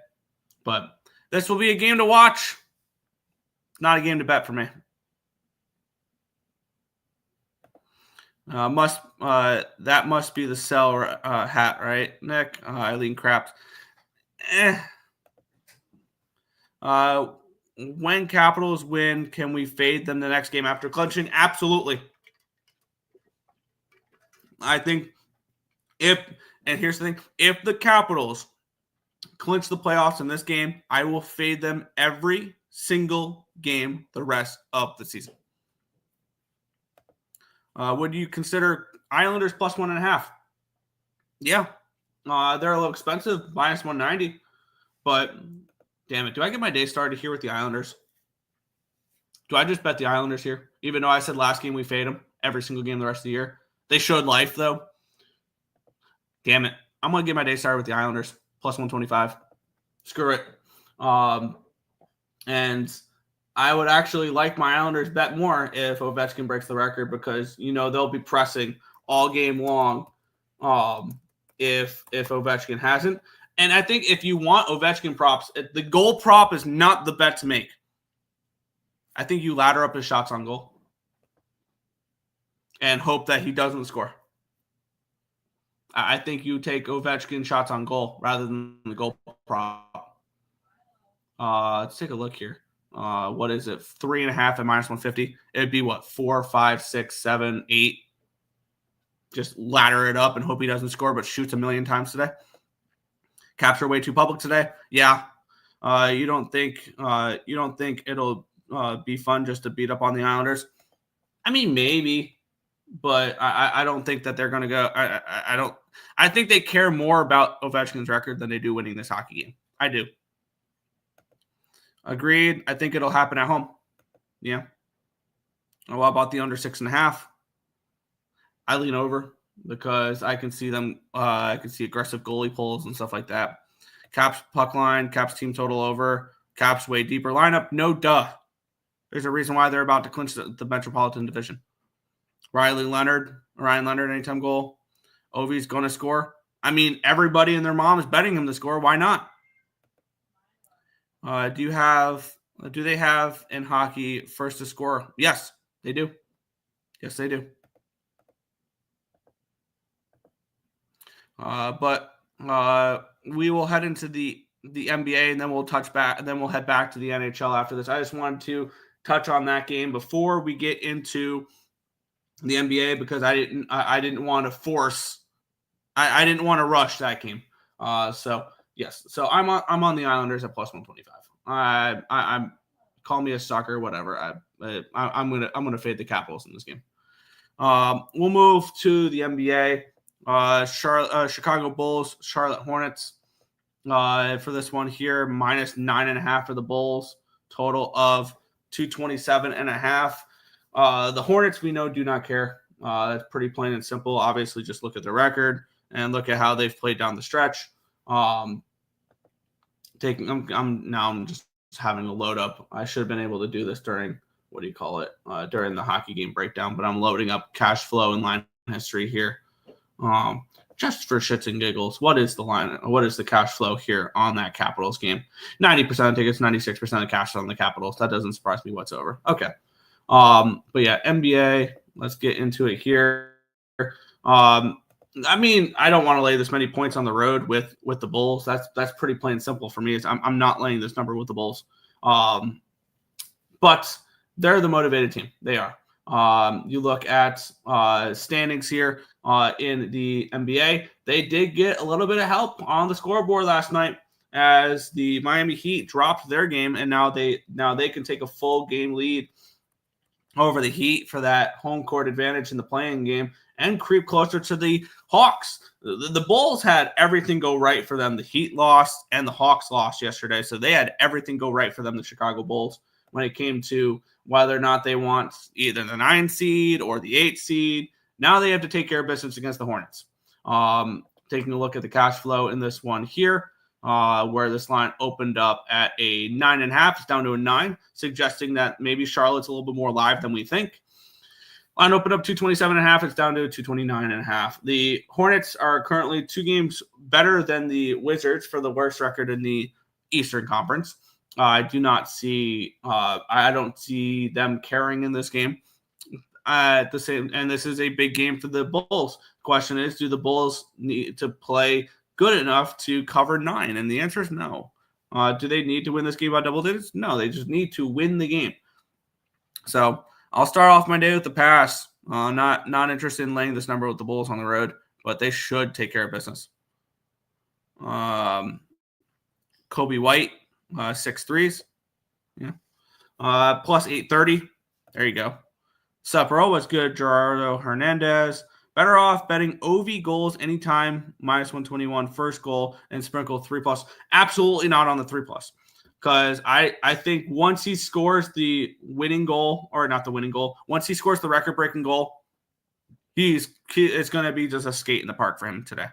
But this will be a game to watch, not a game to bet for me. That must be the sell hat, right, Nick? Eileen Craps. When Capitals win, can we fade them the next game after clinching? Absolutely. I think here's the thing, if the Capitals clinch the playoffs in this game, I will fade them every single game the rest of the season. Would you consider Islanders +1.5? Yeah. They're a little expensive, -190. But, damn it, do I get my day started here with the Islanders? Do I just bet the Islanders here? Even though I said last game we fade them every single game the rest of the year. They showed life, though. Damn it. I'm going to get my day started with the Islanders, +125. Screw it. And I would actually like my Islanders bet more if Ovechkin breaks the record, because, they'll be pressing all game long if Ovechkin hasn't. And I think if you want Ovechkin props, the goal prop is not the bet to make. I think you ladder up his shots on goal and hope that he doesn't score. I think you take Ovechkin shots on goal rather than the goal prop. Let's take a look here. What is it? 3.5 at -150. It'd be what? 4, 5, 6, 7, 8. just ladder it up and hope he doesn't score, but shoots a million times today. Caps are way too public today. Yeah. You don't think it'll be fun just to beat up on the Islanders? I mean, maybe, but I don't think that they're going to go. I don't. I think they care more about Ovechkin's record than they do winning this hockey game. I do. Agreed. I think it'll happen at home. Yeah. What about the under 6.5? I lean over because I can see them. I can see aggressive goalie pulls and stuff like that. Caps puck line, Caps team total over, Caps way deeper lineup. No duh. There's a reason why they're about to clinch the Metropolitan Division. Ryan Leonard, anytime goal. Ovi's going to score. I mean, everybody and their mom is betting him to score. Why not? Do they have in hockey first to score? Yes, they do. Yes, they do. But we will head into the NBA, and then we'll touch back, and then we'll head back to the NHL after this. I just wanted to touch on that game before we get into the NBA because I didn't want to force. I didn't want to rush that game. So yes, so I'm on the Islanders at plus 125. I'm call me a sucker, whatever. I'm gonna fade the Capitals in this game. We'll move to the NBA. Chicago Bulls, Charlotte Hornets. For this one here, minus 9.5 for the Bulls. Total of 227.5. The Hornets, we know, do not care. It's pretty plain and simple. Obviously, just look at the record and look at how they've played down the stretch. I'm just having a load up. I should have been able to do this during during the hockey game breakdown, but I'm loading up cash flow and line history here. Just for shits and giggles, what is the line? What is the cash flow here on that Capitals game? 90% of tickets, 96% of cash on the Capitals. That doesn't surprise me whatsoever. Okay. But yeah, NBA, let's get into it here. I mean, I don't want to lay this many points on the road with the Bulls. That's pretty plain and simple for me. I'm not laying this number with the Bulls. But they're the motivated team. They are. You look at standings here in the NBA. They did get a little bit of help on the scoreboard last night as the Miami Heat dropped their game, and now they can take a full game lead over the Heat for that home court advantage in the playing game and creep closer to the Hawks. The Bulls had everything go right for them. The Heat lost and the Hawks lost yesterday, so they had everything go right for them, the Chicago Bulls, when it came to whether or not they want either the 9 seed or the 8 seed. Now they have to take care of business against the Hornets. Taking a look at the cash flow in this one here, where this line opened up at a 9.5. It's down to a 9, suggesting that maybe Charlotte's a little bit more live than we think. Line opened up 227.5. It's down to 229.5. The Hornets are currently 2 games better than the Wizards for the worst record in the Eastern Conference. I don't see them carrying in this game. And this is a big game for the Bulls. Question is, do the Bulls need to play good enough to cover 9? And the answer is no. Do they need to win this game by double digits? No, they just need to win the game. So I'll start off my day with the pass. Not interested in laying this number with the Bulls on the road, but they should take care of business. Kobe White, 6 threes. Yeah. Plus 830. There you go. Supero was good. Gerardo Hernandez. Better off betting OV goals anytime, minus 121 first goal, and sprinkle 3+. Absolutely not on the 3+. Because I think once he scores the winning goal, or not the winning goal, once he scores the record-breaking goal, it's going to be just a skate in the park for him today.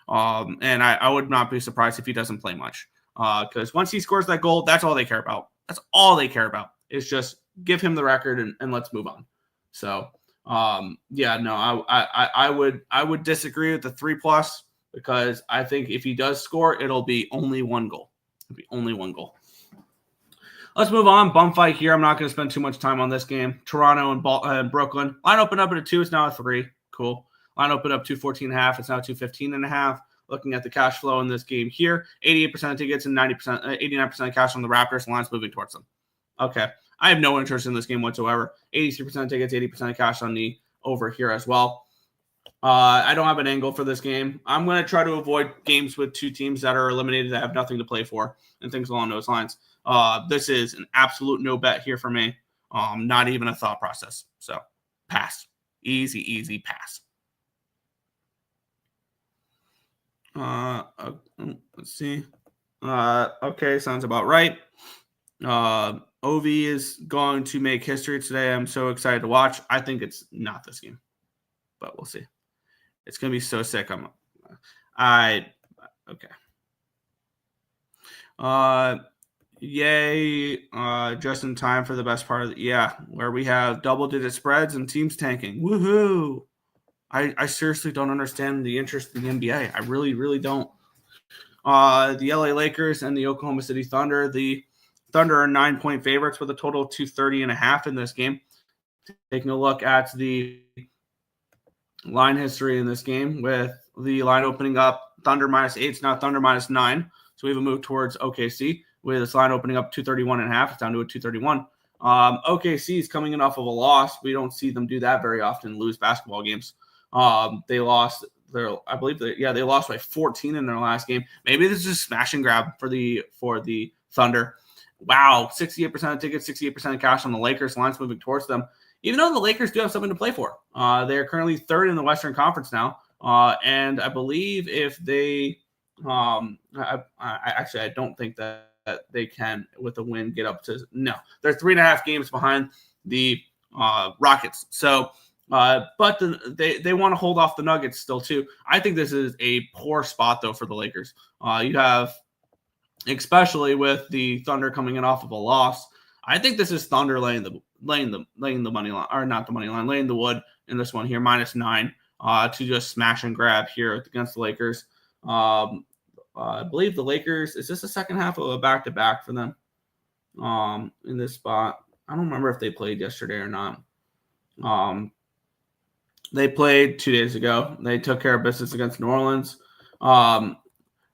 And I would not be surprised if he doesn't play much. Because once he scores that goal, that's all they care about. That's all they care about is just give him the record and let's move on. So, yeah, no, I would disagree with the 3+, because I think if he does score, it'll be only one goal. It'll be only one goal. Let's move on. Bum fight here. I'm not going to spend too much time on this game. Toronto and Brooklyn. Line opened up at a 2. It's now a 3. Cool. Line opened up 214.5. It's now 215.5. Looking at the cash flow in this game here, 88% of tickets and 89% of cash on the Raptors. The line's moving towards them. Okay. I have no interest in this game whatsoever. 83% of tickets, 80% of cash on the over here as well. I don't have an angle for this game. I'm going to try to avoid games with two teams that are eliminated that have nothing to play for and things along those lines. This is an absolute no bet here for me. Not even a thought process. So pass. Easy pass. Let's see. Okay, sounds about right. OV is going to make history today. I'm so excited to watch. I think it's not this game, but we'll see. It's going to be so sick. Okay. Yay. Just in time for the best part of where we have double-digit spreads and teams tanking. Woohoo. I seriously don't understand the interest in the NBA. I really, really don't. The LA Lakers and the Oklahoma City Thunder. The Thunder are 9-point favorites with a total of 230.5 in this game. Taking a look at the line history in this game with the line opening up Thunder -8. It's now Thunder -9. So we have a move towards OKC with this line opening up 231.5. It's down to a 231. OKC is coming in off of a loss. We don't see them do that very often, lose basketball games. They lost they lost by 14 in their last game. Maybe this is a smash and grab for the Thunder. Wow, 68% of tickets, 68% of cash on the Lakers. Lines moving towards them. Even though the Lakers do have something to play for. They're currently third in the Western Conference now. And I believe if they I don't think that they can, with a win, get up to – no. They're 3.5 games behind the Rockets. So but they want to hold off the Nuggets still too. I think this is a poor spot, though, for the Lakers. You have – especially with the Thunder coming in off of a loss. I think this is Thunder laying the money line, or not the money line, laying the wood in this one here, -9 to just smash and grab here against the Lakers. I believe the Lakers, is this the second half of a back-to-back for them in this spot? I don't remember if they played yesterday or not. They played 2 days ago. They took care of business against New Orleans.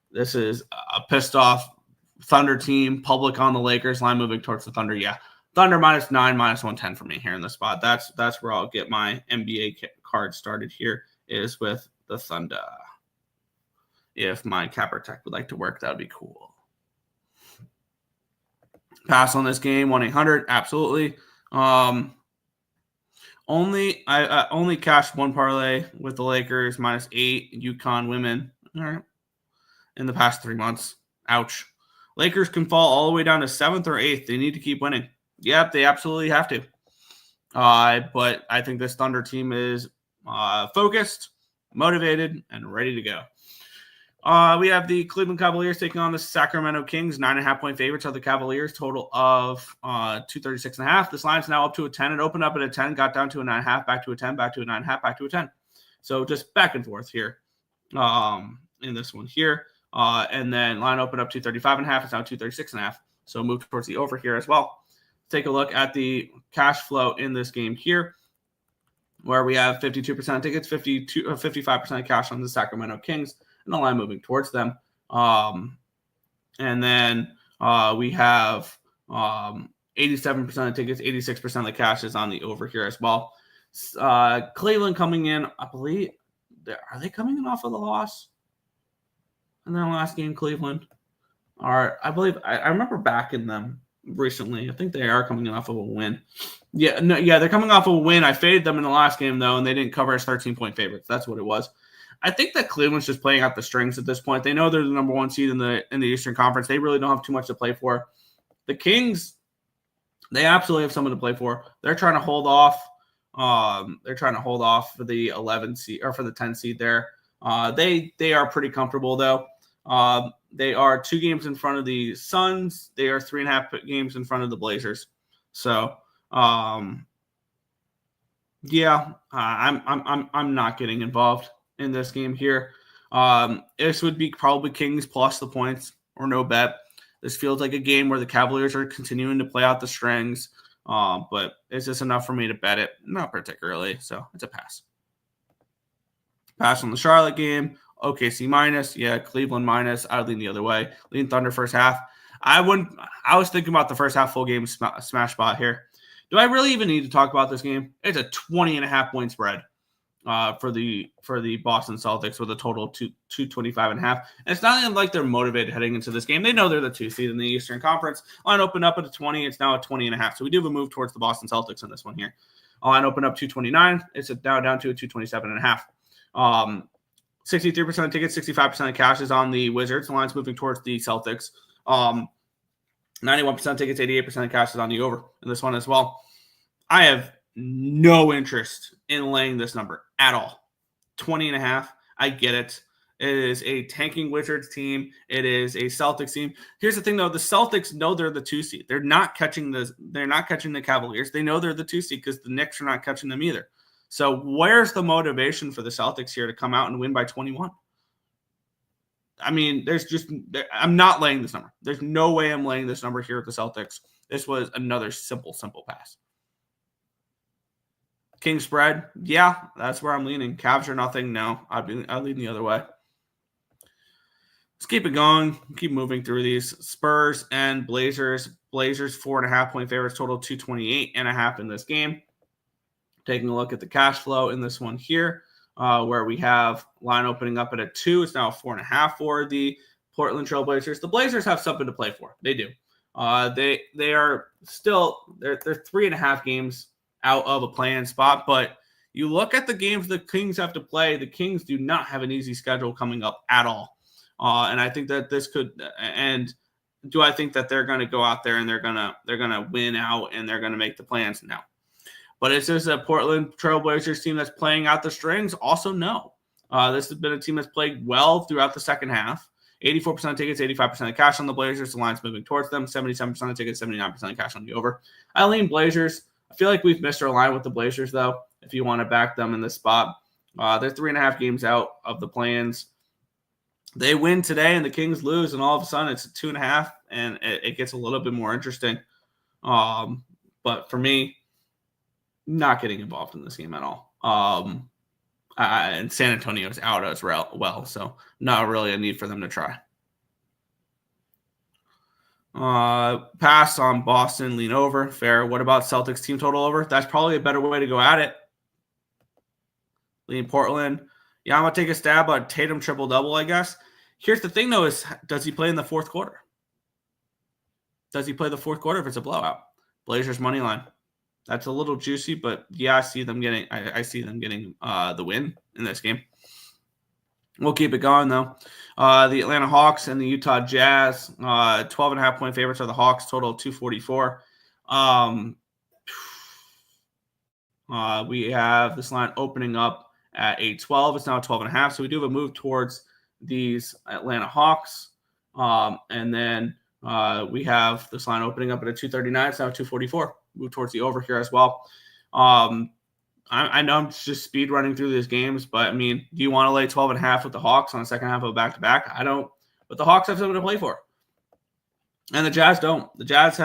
This is a pissed off Thunder team, public on the Lakers, line moving towards the Thunder. Yeah, Thunder -9, -110 for me here in the spot. That's where I'll get my NBA card started here, is with the Thunder. If my Capper Tech would like to work, that would be cool. Pass on this game, 1-800, absolutely. I only cashed one parlay with the Lakers, -8, UConn women. All right. In the past 3 months. Ouch. Lakers can fall all the way down to 7th or 8th. They need to keep winning. Yep, they absolutely have to. But I think this Thunder team is focused, motivated, and ready to go. We have the Cleveland Cavaliers taking on the Sacramento Kings. 9.5-point favorites are the Cavaliers. Total of 236.5. This line's now up to a 10. It opened up at a 10, got down to a 9.5, back to a 10, back to a 9.5, back to a 10. So just back and forth here in this one here. And then line open up 235.5. It's now 236.5. So move towards the over here as well. Take a look at the cash flow in this game here, where we have 52% of tickets, 55% of cash on the Sacramento Kings, and the line moving towards them. And then we have 87% of tickets, 86% of the cash is on the over here as well. Cleveland coming in, I believe, are they coming in off of the loss? And then last game, Cleveland. I believe I remember backing them recently. I think they are coming in off of a win. They're coming off of a win. I faded them in the last game though, and they didn't cover as 13-point favorites. That's what it was. I think that Cleveland's just playing out the strings at this point. They know they're the number 1 seed in the Eastern Conference. They really don't have too much to play for. The Kings, they absolutely have something to play for. They're trying to hold off. They're trying to hold off for the 11 seed or for the 10 seed there. They are pretty comfortable though. They are 2 games in front of the Suns. They are 3.5 games in front of the Blazers. So, I'm not getting involved in this game here. This would be probably Kings plus the points or no bet. This feels like a game where the Cavaliers are continuing to play out the strings. But is this enough for me to bet it? Not particularly. So it's a pass. Pass on the Charlotte game. OKC minus. Yeah, Cleveland minus. I would lean the other way. Lean Thunder first half. I was thinking about the first half full game smash spot here. Do I really even need to talk about this game? It's a 20.5-point spread. for the Boston Celtics with a total of 225.5. And it's not even like they're motivated heading into this game. They know they're the 2 seed in the Eastern Conference. Line opened up at a 20. It's now a 20.5. So we do have a move towards the Boston Celtics in this one here. Line opened up 229. It's now down to a 227.5. 63% of tickets, 65% of cash is on the Wizards. The line's moving towards the Celtics. 91% of tickets, 88% of cash is on the over in this one as well. I have no interest in laying this number at all. 20.5. I get it. It is a tanking Wizards team. It is a Celtics team. Here's the thing, though. The Celtics know they're the 2 seed. They're not catching the Cavaliers. They know they're the 2 seed because the Knicks are not catching them either. So where's the motivation for the Celtics here to come out and win by 21? I mean, I'm not laying this number. There's no way I'm laying this number here at the Celtics. This was another simple pass. King spread, yeah, that's where I'm leaning. Cavs or nothing, no. I lean the other way. Let's keep it going. Keep moving through these. Spurs and Blazers. Blazers 4.5-point favorites, total 228.5 in this game. Taking a look at the cash flow in this one here, where we have line opening up at a 2. It's now a 4.5 for the Portland Trail Blazers. The Blazers have something to play for. They do. They are still they're 3.5 games out of a play-in spot, but you look at the games the Kings have to play. The Kings do not have an easy schedule coming up at all, and I think that this could. And do I think that they're going to go out there and they're gonna win out and they're going to make the play-ins? No. But is this a Portland Trail Blazers team that's playing out the strings? Also, no. This has been a team that's played well throughout the second half. 84% of tickets, 85% of cash on the Blazers. The line's moving towards them. 77% of tickets, 79% of cash on the over. I lean Blazers. I feel like we've missed our line with the Blazers, though, if you want to back them in this spot. They're 3.5 games out of the play-ins. They win today and the Kings lose, and all of a sudden it's a 2.5, and it gets a little bit more interesting. But for me, not getting involved in this game at all. And San Antonio's out as well, so not really a need for them to try. Pass on Boston, lean over. Fair. What about Celtics team total over? That's probably a better way to go at it. Lean Portland. Yeah, I'm going to take a stab on Tatum triple-double, I guess. Here's the thing, though, is does he play in the fourth quarter? Does he play the fourth quarter if it's a blowout? Blazers money line. That's a little juicy, but yeah, I see them getting the win in this game. We'll keep it going, though. The Atlanta Hawks and the Utah Jazz, 12.5-point favorites are the Hawks, total 244. We have this line opening up at 8-12. It's now 12.5, so we do have a move towards these Atlanta Hawks. And then we have this line opening up at a 239. It's now 244. Move towards the over here as well. I know I'm just speed running through these games, but I mean, do you want to lay 12.5 with the Hawks on the second half of a back-to-back? I don't, but the Hawks have something to play for. And the Jazz don't. The Jazz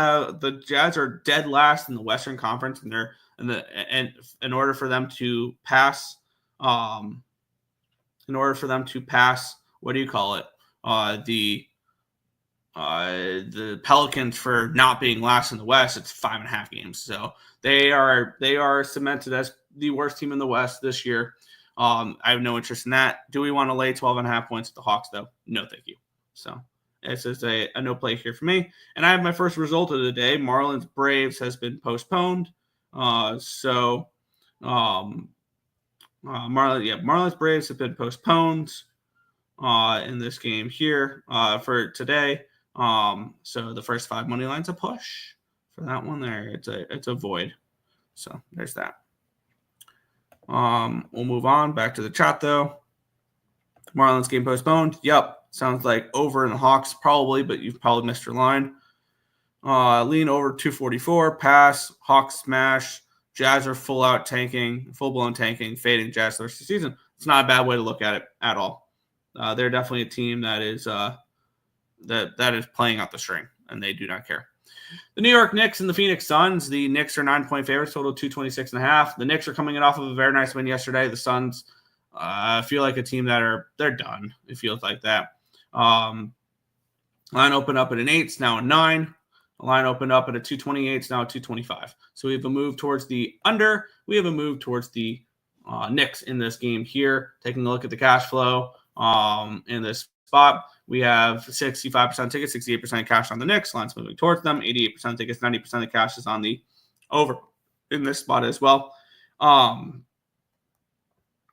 are dead last in the Western Conference, and in order for them to pass, what do you call it? The Pelicans for not being last in the West, it's 5.5 games. So they are cemented as the worst team in the West this year. I have no interest in that. Do we want to lay 12.5 points at the Hawks, though? No, thank you. So it's just a no play here for me. And I have my first result of the day. Marlins Braves has been postponed. Marlins Braves have been postponed in this game here for today. So the first 5 money lines a push for that one there. It's a void. So there's that. We'll move on back to the chat though. Marlins game postponed. Yep. Sounds like over in the Hawks probably, but you've probably missed your line. Lean over 244. Pass. Hawks smash. Jazz are full-blown tanking, fading Jazz the rest of the season. It's not a bad way to look at it at all. They're definitely a team that is that is playing out the string, and they do not care. The New York Knicks and the Phoenix Suns. The Knicks are 9-point favorites, total 226.5. The Knicks are coming off of a very nice win yesterday. The Suns feel like a team they're done. It feels like that. Line opened up at an 8, it's now a 9. The line opened up at a 228, it's now a 225. So we have a move towards the under. We have a move towards the Knicks in this game here. Taking a look at the cash flow in this spot, we have 65% tickets, 68% cash on the Knicks. Lines moving towards them. 88% tickets, 90% of cash is on the over in this spot as well.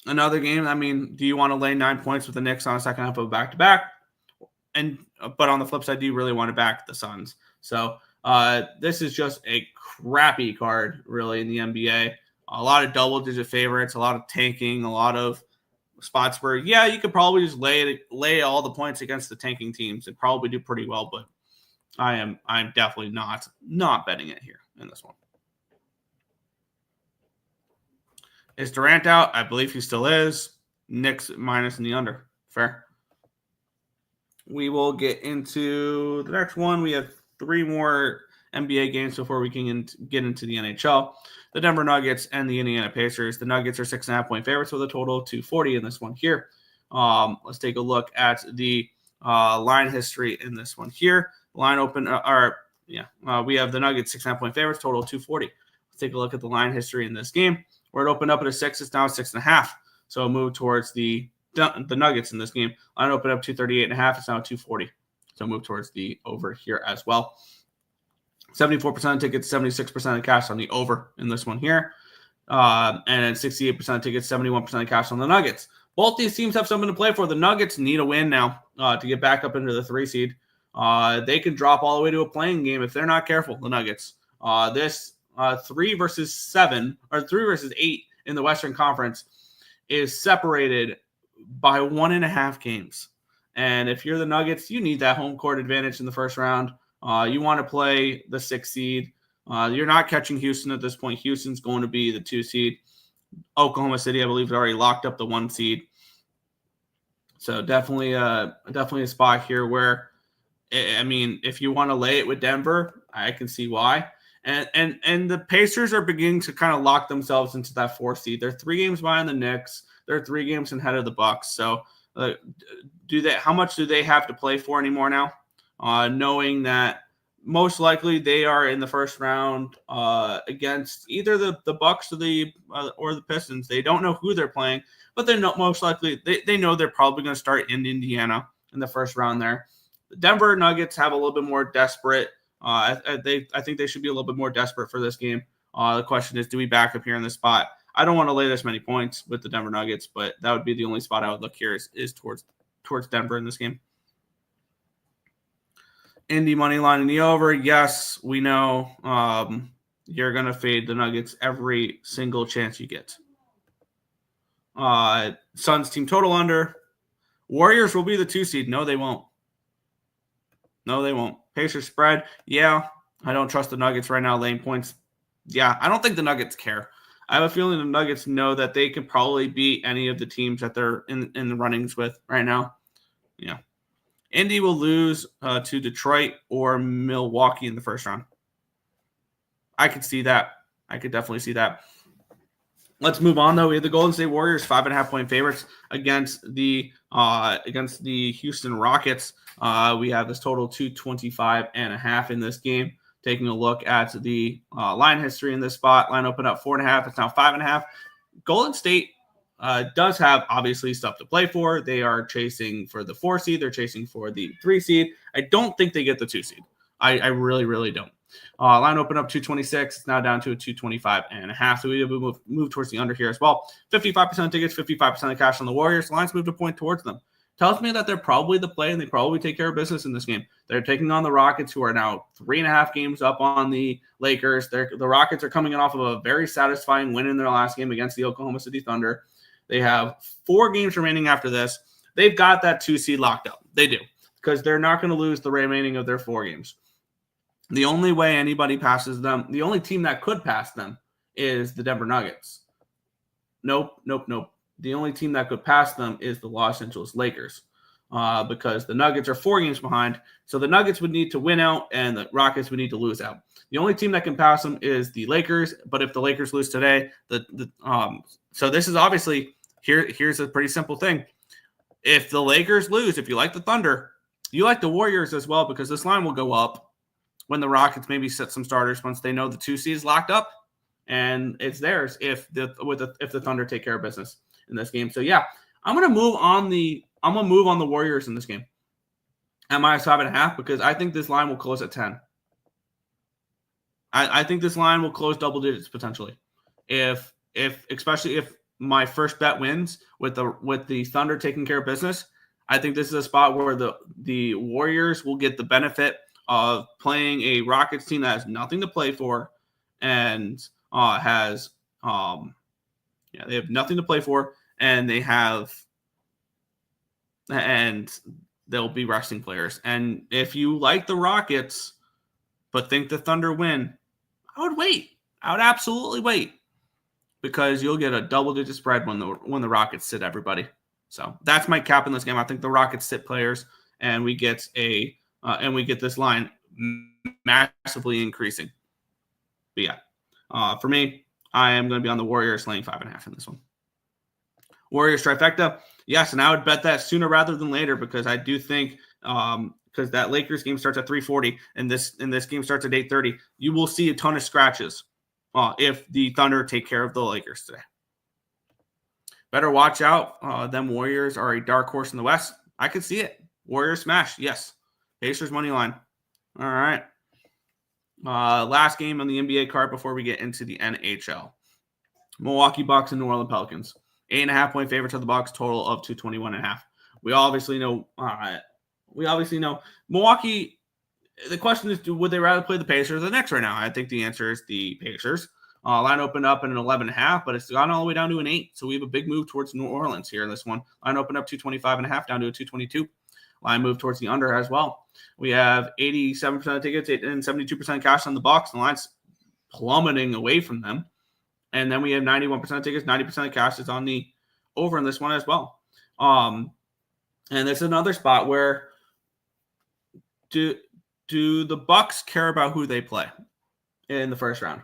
Another game, I mean, do you want to lay 9 points with the Knicks on a second half of a back-to-back? But on the flip side, do you really want to back the Suns? So this is just a crappy card, really, in the NBA. A lot of double-digit favorites, a lot of tanking, a lot of spots where, yeah, you could probably just lay all the points against the tanking teams and probably do pretty well, but I'm definitely not betting it here in this one. Is Durant out? I believe he still is. Knicks minus in the under. Fair. We will get into the next one. We have 3 more NBA games before we can get into the NHL. The Denver Nuggets and the Indiana Pacers. The Nuggets are 6.5-point favorites with a total of 240 in this one here. Let's take a look at the line history in this one here. Line open, we have the Nuggets 6.5-point favorites, total of 240. Let's take a look at the line history in this game. Where it opened up at a 6, it's now 6.5. So move towards the Nuggets in this game. Line opened up 238.5, it's now 240. So move towards the over here as well. 74% of tickets, 76% of cash on the over in this one here. And 68% of tickets, 71% of cash on the Nuggets. Both these teams have something to play for. The Nuggets need a win now to get back up into the 3 seed. They can drop all the way to a playing game if they're not careful, the Nuggets. This 3 versus 7 or 3 versus 8 in the Western Conference is separated by 1.5 games. And if you're the Nuggets, you need that home court advantage in the first round. You want to play the 6 seed. You're not catching Houston at this point. Houston's going to be the 2 seed. Oklahoma City, I believe, has already locked up the 1 seed. So definitely a spot here where, I mean, if you want to lay it with Denver, I can see why. And the Pacers are beginning to kind of lock themselves into that 4 seed. They're 3 games behind the Knicks. They're 3 games ahead of the Bucks. So how much do they have to play for anymore now? Knowing that most likely they are in the first round against either the Bucks or the Pistons. They don't know who they're playing, but they're not most likely. They know they're probably going to start in Indiana in the first round there. The Denver Nuggets have a little bit more desperate. I think they should be a little bit more desperate for this game. The question is, do we back up here in this spot? I don't want to lay this many points with the Denver Nuggets, but that would be the only spot I would look here is towards Denver in this game. Indy money line in the over. Yes, we know you're going to fade the Nuggets every single chance you get. Suns team total under. Warriors will be the 2 seed. No, they won't. Pacers spread. Yeah, I don't trust the Nuggets right now laying points. Yeah, I don't think the Nuggets care. I have a feeling the Nuggets know that they could probably beat any of the teams that they're in the runnings with right now. Yeah. Indy will lose to Detroit or Milwaukee in the first round. I could see that. I could definitely see that. Let's move on, though. We have the Golden State Warriors 5.5-point favorites against the Houston Rockets. We have this total 225.5 in this game. Taking a look at the line history in this spot, line opened up 4.5. It's now 5.5. Golden State does have obviously stuff to play for. They are chasing for the 4 seed. They're chasing for the 3 seed. I don't think they get the 2 seed. I really, really don't. Line opened up 226. It's now down to a 225.5. So we have move towards the under here as well. 55% tickets, 55% of cash on the Warriors. Lines moved a point towards them. Tells me that they're probably the play and they probably take care of business in this game. They're taking on the Rockets, who are now 3.5 games up on the Lakers. The Rockets are coming in off of a very satisfying win in their last game against the Oklahoma City Thunder. They have 4 games remaining after this. They've got that 2 seed locked up. They do, because they're not going to lose the remaining of their 4 games. The only way anybody passes them, the only team that could pass them is the Denver Nuggets. Nope. The only team that could pass them is the Los Angeles Lakers, because the Nuggets are 4 games behind. So the Nuggets would need to win out and the Rockets would need to lose out. The only team that can pass them is the Lakers. But if the Lakers lose today, so this is obviously here's a pretty simple thing. If the Lakers lose, if you like the Thunder, you like the Warriors as well, because this line will go up when the Rockets maybe set some starters once they know the 2 seed is locked up. and it's theirs if the Thunder take care of business in this game. So yeah, I'm gonna move on the Warriors in this game at -5.5 because I think this line will close at 10. I think this line will close double digits potentially, especially if my first bet wins with the Thunder taking care of business. I think this is a spot where the Warriors will get the benefit of playing a Rockets team that has nothing to play for and they have nothing to play for, and they'll be resting players. And if you like the Rockets but think the Thunder win, I would wait. I would absolutely wait because you'll get a double-digit spread when the Rockets sit everybody. So that's my cap in this game. I think the Rockets sit players, and we get this line massively increasing. But yeah, for me, I am going to be on the Warriors laying 5.5 in this one. Warriors trifecta, yes, and I would bet that sooner rather than later because I do think because that Lakers game starts at 3:40 and this game starts at 8:30, you will see a ton of scratches if the Thunder take care of the Lakers today. Better watch out. Them Warriors are a dark horse in the West. I could see it. Warriors smash, yes. Pacers money line. All right. Last game on the NBA card before we get into the NHL. Milwaukee Bucks and New Orleans Pelicans. 8.5-point favorites of the Bucks, total of 221.5. We obviously know Milwaukee. The question is, would they rather play the Pacers or the Knicks right now? I think the answer is the Pacers. Line opened up at an 11.5, but it's gone all the way down to an 8. So we have a big move towards New Orleans here in this one. Line opened up 225.5 down to a 222. Line move towards the under as well. We have 87% of tickets and 72% cash on the Bucks. The line's plummeting away from them. And then we have 91% of tickets, 90% of cash is on the over in this one as well. And it's another spot where do the Bucks care about who they play in the first round?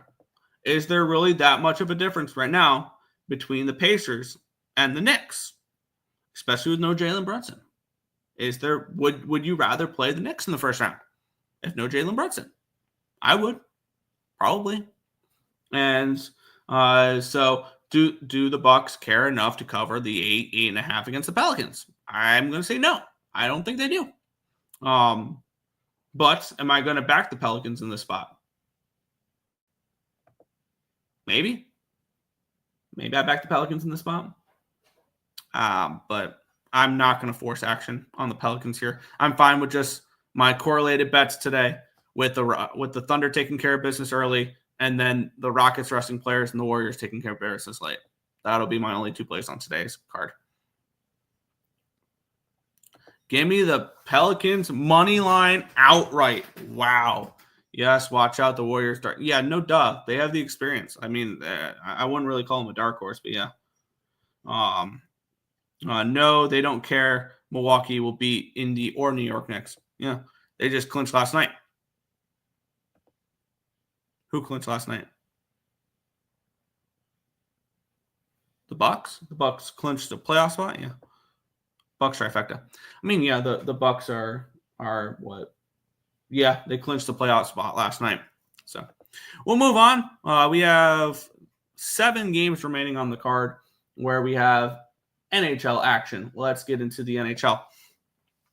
Is there really that much of a difference right now between the Pacers and the Knicks, especially with no Jalen Brunson? Would you rather play the Knicks in the first round if no Jalen Brunson? I would, probably. And so do the Bucks care enough to cover the 8.5 against the Pelicans? I'm going to say no. I don't think they do. But am I going to back the Pelicans in this spot? Maybe I back the Pelicans in this spot. But I'm not going to force action on the Pelicans here. I'm fine with just my correlated bets today with the Thunder taking care of business early, and then the Rockets resting players and the Warriors taking care of business late. That'll be my only two plays on today's card. Give me the Pelicans money line outright. Wow. Yes, watch out. The Warriors start. Yeah, no duh. They have the experience. I mean, I wouldn't really call them a dark horse, but yeah. No, they don't care. Milwaukee will beat Indy or New York Knicks. Yeah, they just clinched last night. Who clinched last night? The Bucks. The Bucks clinched the playoff spot. Yeah, Bucks trifecta. I mean, yeah, the Bucks are what? Yeah, they clinched the playoff spot last night. So we'll move on. We have 7 games remaining on the card where we have NHL action. Let's get into the NHL.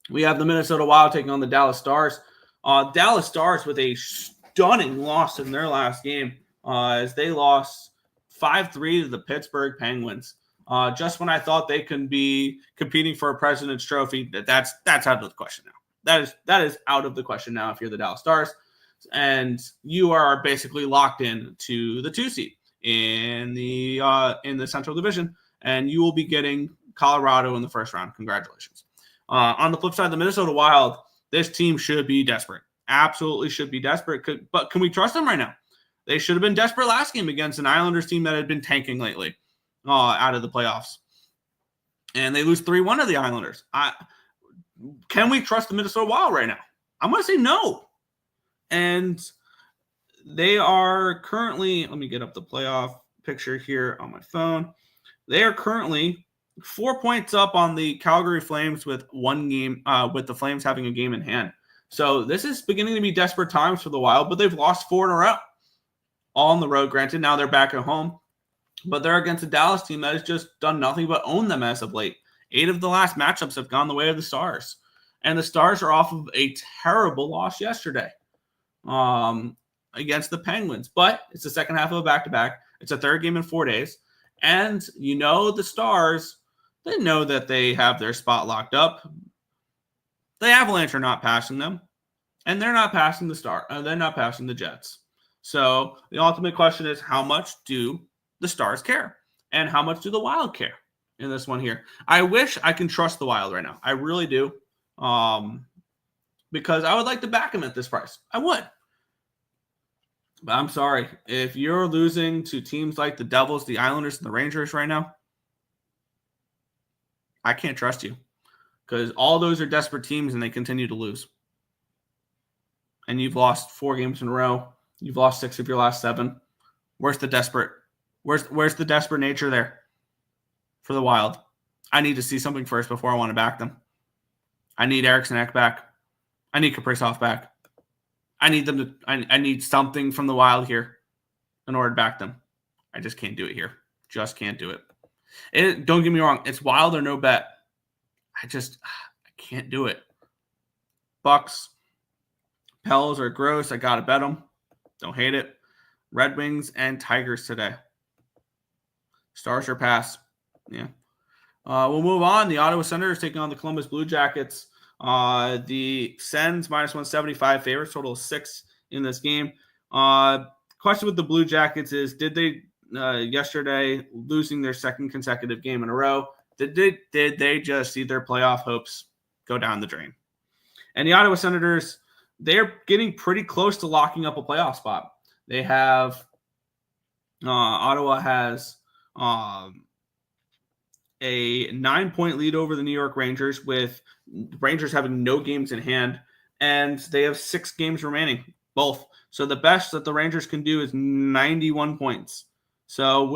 We have the Minnesota Wild taking on the Dallas Stars. Dallas Stars with a stunning loss in their last game as they lost 5-3 to the Pittsburgh Penguins. Just when I thought they could be competing for a President's Trophy, that's out of the question now. That is out of the question now if you're the Dallas Stars. And you are basically locked in to the 2 seed in the Central Division. And you will be getting Colorado in the first round. Congratulations. On the flip side, the Minnesota Wild, this team should be desperate. Absolutely should be desperate. But can we trust them right now? They should have been desperate last game against an Islanders team that had been tanking lately out of the playoffs. And they lose 3-1 to the Islanders. Can we trust the Minnesota Wild right now? I'm going to say no. And they are currently, let me get up the playoff picture here on my phone. They are currently 4 points up on the Calgary Flames with one game, with the Flames having a game in hand. So this is beginning to be desperate times for the Wild, but they've lost 4 in a row. all on the road. Granted, now they're back at home, but they're against a Dallas team that has just done nothing but own them as of late. 8 of the last matchups have gone the way of the Stars. And the Stars are off of a terrible loss yesterday against the Penguins. But it's the second half of a back-to-back. It's a third game in 4 days. And the Stars, they know that they have their spot locked up. The Avalanche are not passing them. And they're not passing they're not passing the Jets. So the ultimate question is, how much do the Stars care? And how much do the Wild care in this one here? I wish I can trust the Wild right now. I really do. Because I would like to back them at this price. I would. But I'm sorry. If you're losing to teams like the Devils, the Islanders, and the Rangers right now, I can't trust you. Because all those are desperate teams and they continue to lose. And you've lost 4 games in a row. You've lost 6 of your last 7. Where's the desperate? Where's the desperate nature there for the Wild? I need to see something first before I want to back them. I need Eriksson Ek back. I need Kaprizov back. I need something from the Wild here in order to back them. I just can't do it here. Just can't do it. Don't get me wrong. It's Wild or no bet. I can't do it. Bucks, Pels are gross. I got to bet them. Don't hate it. Red Wings and Tigers today. Stars are pass. Yeah. We'll move on. The Ottawa Senators taking on the Columbus Blue Jackets. The Sens minus 175 favorites, total of 6 in this game. Question with the Blue Jackets is, did they yesterday, losing their second consecutive game in a row, did they just see their playoff hopes go down the drain? And the Ottawa Senators, they're getting pretty close to locking up a playoff spot. They have Ottawa has a 9-point lead over the New York Rangers, with Rangers having no games in hand, and they have 6 games remaining, both. So the best that the Rangers can do is 91 points. So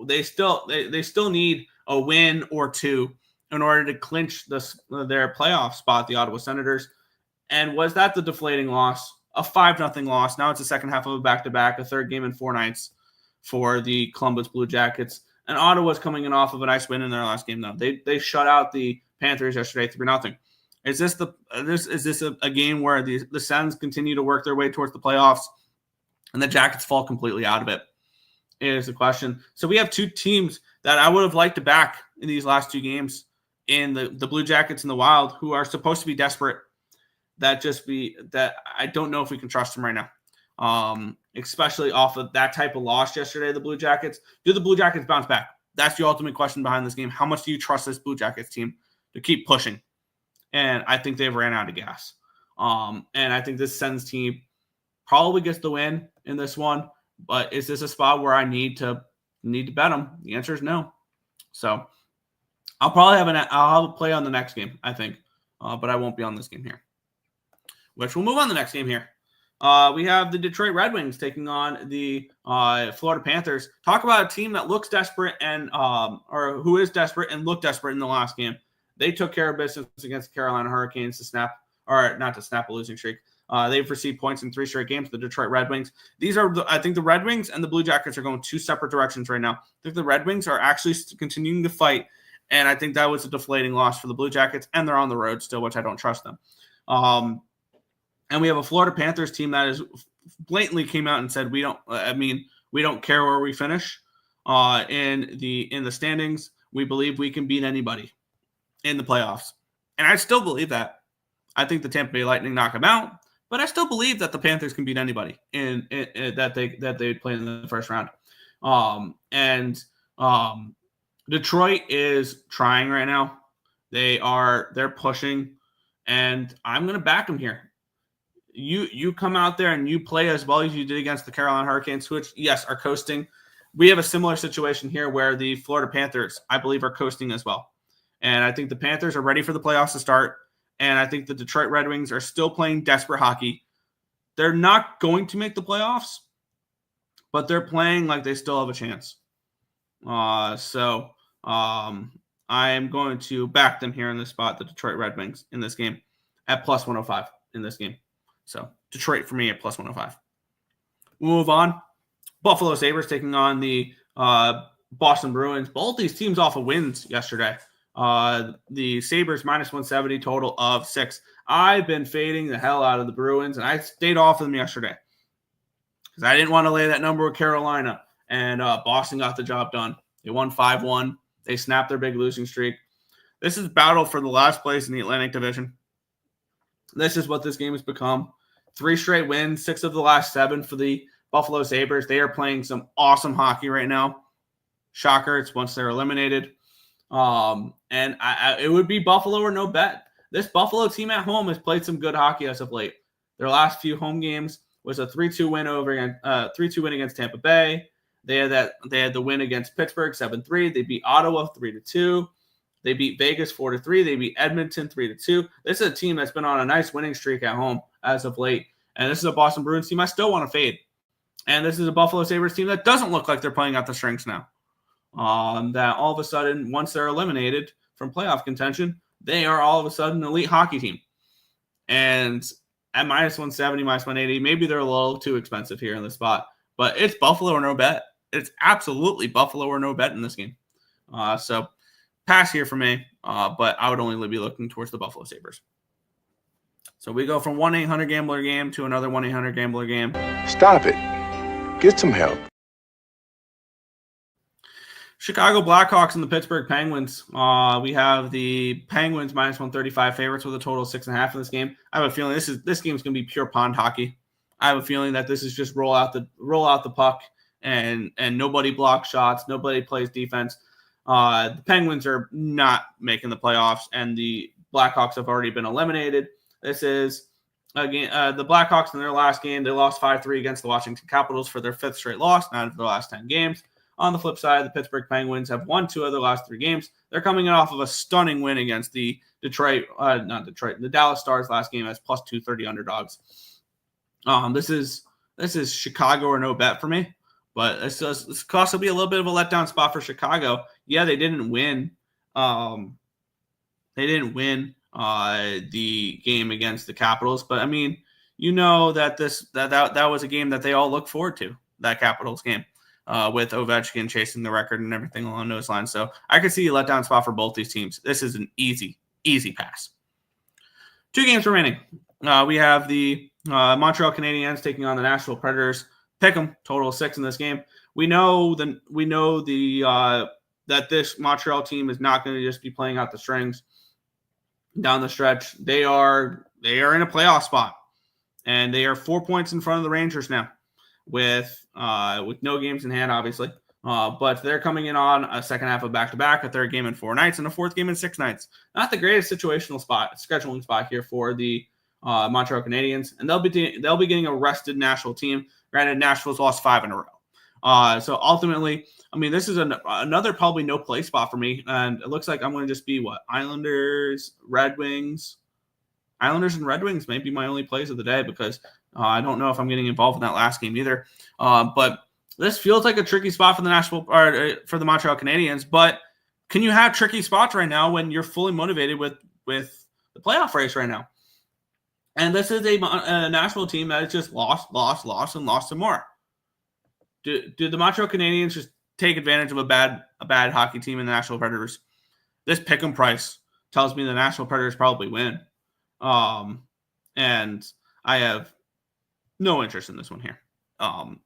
they still need a win or 2 in order to clinch their playoff spot, the Ottawa Senators. And was that the deflating loss? A 5-0 loss. Now it's the second half of a back-to-back, a third game in 4 nights for the Columbus Blue Jackets. And Ottawa's coming in off of a nice win in their last game, though. They shut out the Panthers yesterday 3-0. Is this a game where the Sens continue to work their way towards the playoffs and the Jackets fall completely out of it? Is the question. So we have 2 teams that I would have liked to back in these last 2 games, in the Blue Jackets and the Wild, who are supposed to be desperate. That I don't know if we can trust them right now. Especially off of that type of loss yesterday, the Blue Jackets. Do the Blue Jackets bounce back? That's the ultimate question behind this game. How much do you trust this Blue Jackets team to keep pushing? And I think they've ran out of gas. And I think this Sens team probably gets the win in this one. But is this a spot where I need to bet them? The answer is no. So I'll probably have a play on the next game, I think. But I won't be on this game here. Which we'll move on to the next game here. We have the Detroit Red Wings taking on the Florida Panthers. Talk about a team that looks desperate or who is desperate and looked desperate in the last game. They took care of business against the Carolina Hurricanes not to snap a losing streak. They've received points in 3 straight games. The Detroit Red Wings. I think the Red Wings and the Blue Jackets are going 2 separate directions right now. I think the Red Wings are actually continuing to fight, and I think that was a deflating loss for the Blue Jackets, and they're on the road still, which I don't trust them. And we have a Florida Panthers team that is blatantly came out and said we don't care where we finish in the standings. We believe we can beat anybody in the playoffs, and I still believe that. I think the Tampa Bay Lightning knock them out, but I still believe that the Panthers can beat anybody in that they play in the first round. Detroit is trying right now. They're pushing, and I'm going to back them here. You come out there and you play as well as you did against the Carolina Hurricanes, which, yes, are coasting. We have a similar situation here where the Florida Panthers, I believe, are coasting as well. And I think the Panthers are ready for the playoffs to start. And I think the Detroit Red Wings are still playing desperate hockey. They're not going to make the playoffs, but they're playing like they still have a chance. I am going to back them here in this spot, the Detroit Red Wings, in this game at plus 105 in this game. So Detroit for me at plus 105. We'll move on. Buffalo Sabres taking on the Boston Bruins. Both these teams off of wins yesterday. The Sabres minus 170, total of 6. I've been fading the hell out of the Bruins, and I stayed off of them yesterday because I didn't want to lay that number with Carolina. And Boston got the job done. They won 5-1. They snapped their big losing streak. This is battle for the last place in the Atlantic Division. This is what this game has become. 3 straight wins, 6 of the last 7 for the Buffalo Sabres. They are playing some awesome hockey right now. Shocker, it's once they're eliminated. And it would be Buffalo or no bet. This Buffalo team at home has played some good hockey as of late. Their last few home games was a 3-2 win over 3-2 win against Tampa Bay. They had the win against Pittsburgh 7-3. They beat Ottawa 3-2. They beat Vegas 4-3. They beat Edmonton 3-2. This is a team that's been on a nice winning streak at home as of late. And this is a Boston Bruins team I still want to fade. And this is a Buffalo Sabres team that doesn't look like they're playing out the strings now. That all of a sudden, once they're eliminated from playoff contention, they are all of a sudden an elite hockey team. And at minus 170, minus 180, maybe they're a little too expensive here in the spot. But it's Buffalo or no bet. It's absolutely Buffalo or no bet in this game. So pass here for me, but I would only be looking towards the Buffalo Sabres. So we go from 1-800-GAMBLER game to another 1-800-GAMBLER game. Stop it. Get some help. Chicago Blackhawks and the Pittsburgh Penguins. We have the Penguins minus 135 favorites with a total of 6.5 in this game. I have a feeling this game is going to be pure pond hockey. I have a feeling that this is just roll out the puck and nobody blocks shots, nobody plays defense. The Penguins are not making the playoffs, and the Blackhawks have already been eliminated. This is again the Blackhawks in their last game. They lost 5-3 against the Washington Capitals for their 5th straight loss, 9 of the last 10 games. On the flip side, the Pittsburgh Penguins have won 2 of their last 3 games. They're coming off of a stunning win against the the Dallas Stars last game as plus 230 underdogs. This is Chicago or no bet for me, but this could also be a little bit of a letdown spot for Chicago. Yeah, they didn't win. The game against the Capitals, but I mean, you know that that was a game that they all look forward to, that Capitals game. With Ovechkin chasing the record and everything along those lines. So I could see a letdown spot for both these teams. This is an easy pass. 2 games remaining. We have the Montreal Canadiens taking on the Nashville Predators. Pick 'em, total of 6 in this game. We know that this Montreal team is not going to just be playing out the strings down the stretch. They are in a playoff spot, and they are 4 points in front of the Rangers now, with no games in hand, obviously. But they're coming in on a second half of back-to-back, a 3rd game in 4 nights, and a 4th game in 6 nights. Not the greatest scheduling spot here for the Montreal Canadiens, and they'll be getting a rested Nashville team. Granted, Nashville's lost 5 in a row. So ultimately, I mean, this is another probably no play spot for me, and it looks like I'm going to just be Islanders, Red Wings. Islanders and Red Wings may be my only plays of the day because I don't know if I'm getting involved in that last game either. But this feels like a tricky spot for for the Montreal Canadiens. But can you have tricky spots right now when you're fully motivated with the playoff race right now? And this is a Nashville team that has just lost, and lost some more. Do the Montreal Canadiens just take advantage of a bad hockey team in the Nashville Predators? This pick'em price tells me the Nashville Predators probably win. And I have no interest in this one here,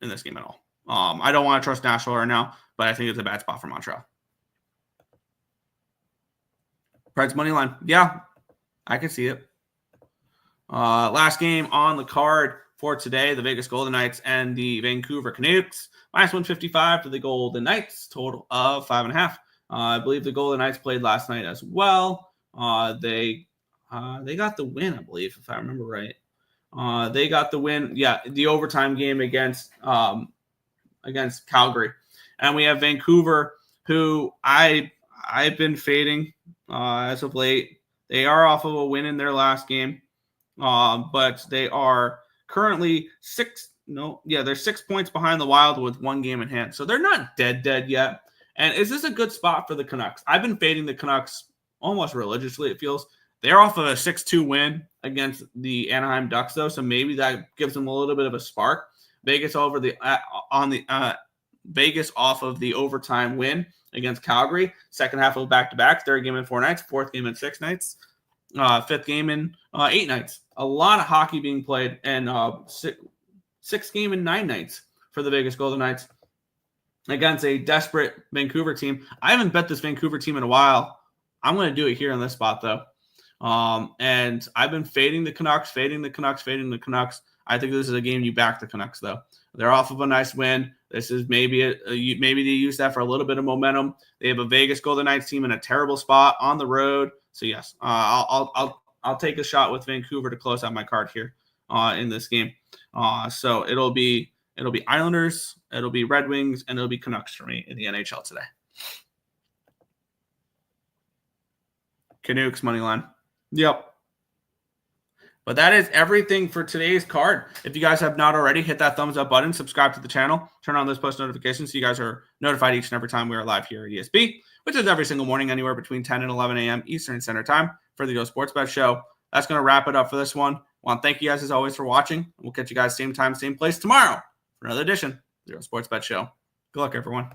in this game at all. I don't want to trust Nashville right now, but I think it's a bad spot for Montreal. Preds money line. Yeah, I can see it. Last game on the card for today, the Vegas Golden Knights and the Vancouver Canucks. Minus 155 to the Golden Knights, total of 5.5. I believe the Golden Knights played last night as well. They got the win, I believe, if I remember right. They got the win. Yeah, the overtime game against Calgary. And we have Vancouver, who I've been fading as of late. They are off of a win in their last game, but they are currently 6 points behind the Wild with 1 game in hand. So they're not dead yet. And is this a good spot for the Canucks? I've been fading the Canucks almost religiously, it feels. They're off of a 6-2 win against the Anaheim Ducks, though, so maybe that gives them a little bit of a spark. Vegas over the Vegas off of the overtime win against Calgary. Second half of back-to-back. Third game in 4 nights. Fourth game in 6 nights. Fifth game in 8 nights. A lot of hockey being played, and sixth game in 9 nights for the Vegas Golden Knights against a desperate Vancouver team. I haven't bet this Vancouver team in a while. I'm going to do it here in this spot, though. And I've been fading the Canucks. I think this is a game you back the Canucks, though. They're off of a nice win. This is maybe maybe they use that for a little bit of momentum. They have a Vegas Golden Knights team in a terrible spot on the road. So yes, I'll take a shot with Vancouver to close out my card here in this game. So it'll be Islanders, it'll be Red Wings, and it'll be Canucks for me in the NHL today. Canucks money line. Yep. But that is everything for today's card. If you guys have not already, hit that thumbs up button, subscribe to the channel, turn on those post notifications so you guys are notified each and every time we are live here at ESB, which is every single morning, anywhere between 10 and 11 a.m. Eastern Standard Time for the Go Sports Bet Show. That's going to wrap it up for this one. I want to thank you guys as always for watching. We'll catch you guys same time, same place tomorrow for another edition of the Go Sports Bet Show. Good luck, everyone.